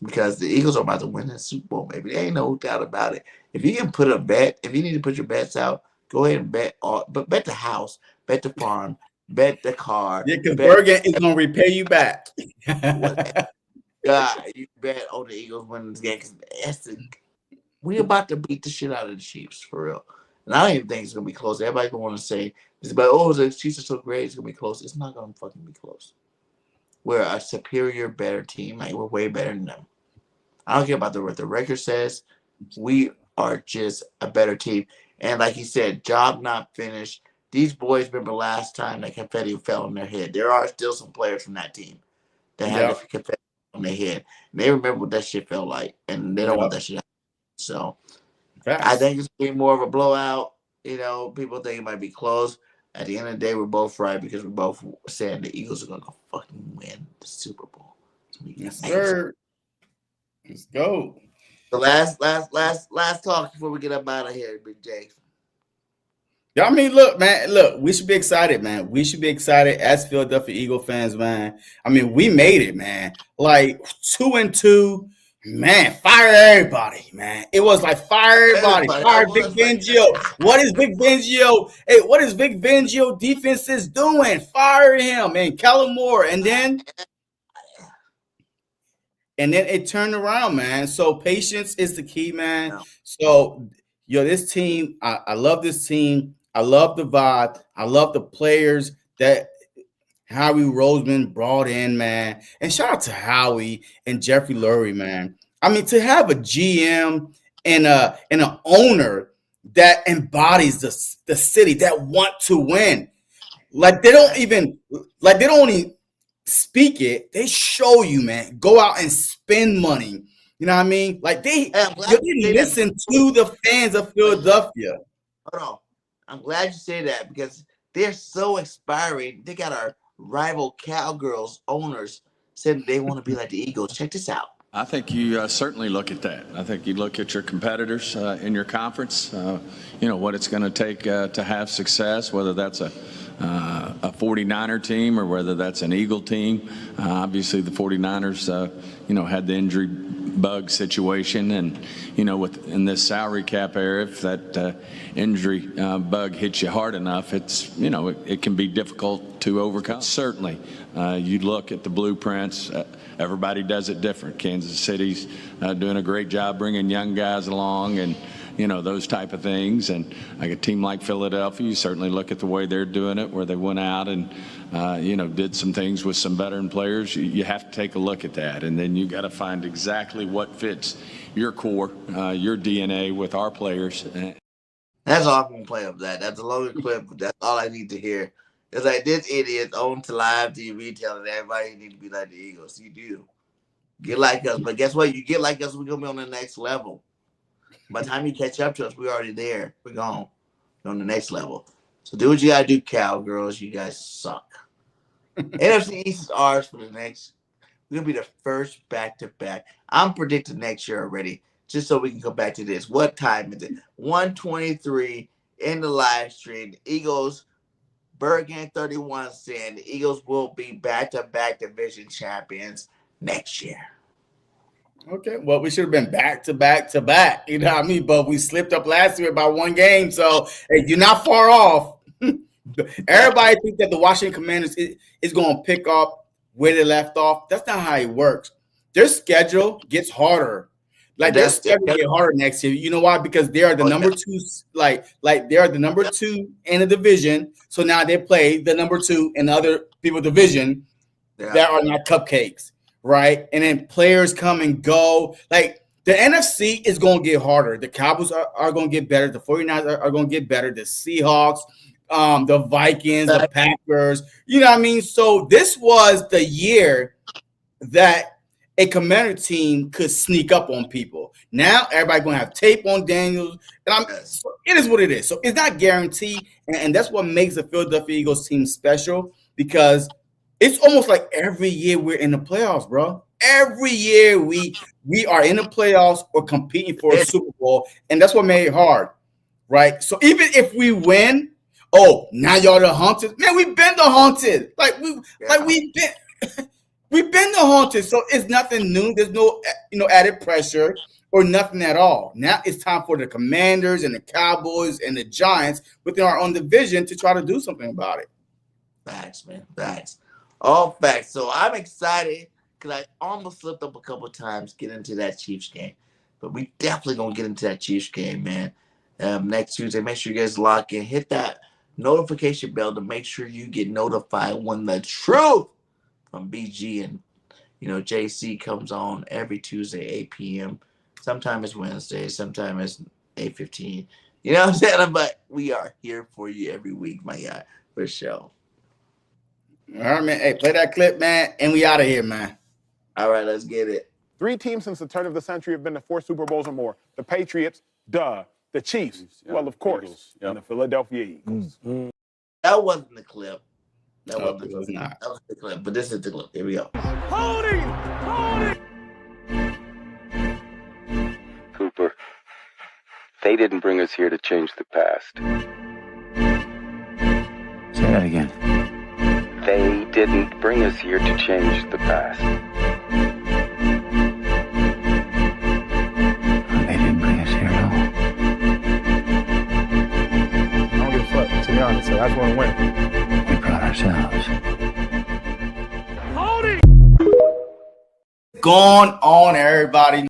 Because the Eagles are about to win the Super Bowl, baby. There ain't no doubt about it. If you can put a bet, if you need to put your bets out, go ahead and bet all, but bet the house, bet the farm, bet the car. Yeah, because BIRDGANG is gonna repay you back. God, you bet on the Eagles winning this game because we about to beat the shit out of the Chiefs for real. And I don't even think it's gonna be close. Everybody's gonna want to say it's about the Chiefs are so great, it's gonna be close. It's not gonna fucking be close. We're a superior, better team. Like, we're way better than them. I don't care about what the record says. We are just a better team. And like he said, job not finished. These boys remember last time that confetti fell on their head. There are still some players from that team that had the confetti on their head. And they remember what that shit felt like. And they don't want that shit happen. So I think it's going to be more of a blowout. People think it might be close. At the end of the day, we're both right because we're both saying the Eagles are going to fucking win the Super Bowl. Yes, sir. Let's go. The last talk before we get up out of here, Big J. Yeah, I mean, look, man. Look, we should be excited, man. We should be excited as Philadelphia Eagle fans, man. I mean, we made it, man. Like 2-2, man. Fire everybody, man. It was like fire everybody. Fire Vic Fangio. What is Vic Fangio? Hey, what is Vic Fangio defenses doing? Fire him, and Kellen Moore, and then it turned around, man. So patience is the key, man. Yeah. So, this team, I love this team. I love the vibe. I love the players that Howie Roseman brought in, man. And shout out to Howie and Jeffrey Lurie, man. I mean, to have a GM and an owner that embodies the city, that want to win. Like, they don't even speak it, they show you, man. Go out and spend money. You know what I mean? Like, they listen to the fans of Philadelphia. Hold on. I'm glad you say that because they're so inspiring. They got our rival Cowgirls owners said they want to be like the Eagles. Check this out. I think you certainly look at that. I think you look at your competitors in your conference, what it's going to take to have success, whether that's a 49er team or whether that's an Eagle team. Obviously, the 49ers, had the injury bug situation, and in this salary cap era, if that injury bug hits you hard enough, it's it can be difficult to overcome. Certainly, you look at the blueprints. Everybody does it different. Kansas City's doing a great job bringing young guys along, and those type of things. And like a team like Philadelphia, you certainly look at the way they're doing it, where they went out and, did some things with some veteran players. You have to take a look at that. And then you got to find exactly what fits your core, your DNA with our players. That's all I'm going to play of that. That's a longer clip. That's all I need to hear. It's like this idiot on to live TV telling everybody need to be like the Eagles. You do. Get like us. But guess what? You get like us, we're going to be on the next level. By the time you catch up to us, we're already there. We're gone. We're on the next level. So do what you got to do, Cowgirls. You guys suck. NFC East is ours for the next. We're going to be the first back-to-back. I'm predicting next year already, just so we can go back to this. What time is it? 1:23 in the live stream. The Eagles, BIRDGANG 31 saying the Eagles will be back-to-back division champions next year. Okay, well, we should have been back to back to back. You know what I mean? But we slipped up last year by one game. So, hey, you're not far off. Everybody thinks that the Washington Commanders is going to pick up where they left off. That's not how it works. Their schedule gets harder. Like, their schedule get harder next year. You know why? Because they are the number two. Like they are the number two in the division. So now they play the number two in the other people's division that are not cupcakes. Right, and then players come and go. Like, the NFC is going to get harder. The Cowboys are going to get better. The 49ers are going to get better. The Seahawks, the Vikings, the Packers. You know what I mean? So this was the year that a Commander team could sneak up on people. Now everybody's going to have tape on Daniels. And so it is what it is. So it's not guaranteed, and that's what makes the Philadelphia Eagles team special, because it's almost like every year we're in the playoffs, bro. Every year we are in the playoffs or competing for a Super Bowl, and that's what made it hard, right? So even if we win, oh, now y'all the Haunted. Man, we've been the Haunted. We've been the Haunted. So it's nothing new. There's no added pressure or nothing at all. Now it's time for the Commanders and the Cowboys and the Giants within our own division to try to do something about it. Facts, man. Facts. All facts. So I'm excited because I almost slipped up a couple of times getting into that Chiefs game. But we definitely going to get into that Chiefs game, man. Next Tuesday, make sure you guys lock in. Hit that notification bell to make sure you get notified when the truth from BG and JC comes on every Tuesday, 8 p.m. Sometimes it's Wednesday, sometimes it's 8:15. You know what I'm saying? But we are here for you every week, my guy, for sure. All right, man. Hey, play that clip, man, and we out of here, man. All right, let's get it. 3 teams since the turn of the century have been to 4 Super Bowls or more. The Patriots, duh. The Chiefs, well, of course, Eagles, and the Philadelphia Eagles. That wasn't the clip. That No, wasn't it was not. That was the clip, but this is the clip. Here we go. Holding! Cooper, they didn't bring us here to change the past. Say that again. They didn't bring us here to change the past. They didn't bring us here at all. I don't give a fuck, to be honest, so I just want to win. We brought ourselves. Going on, everybody.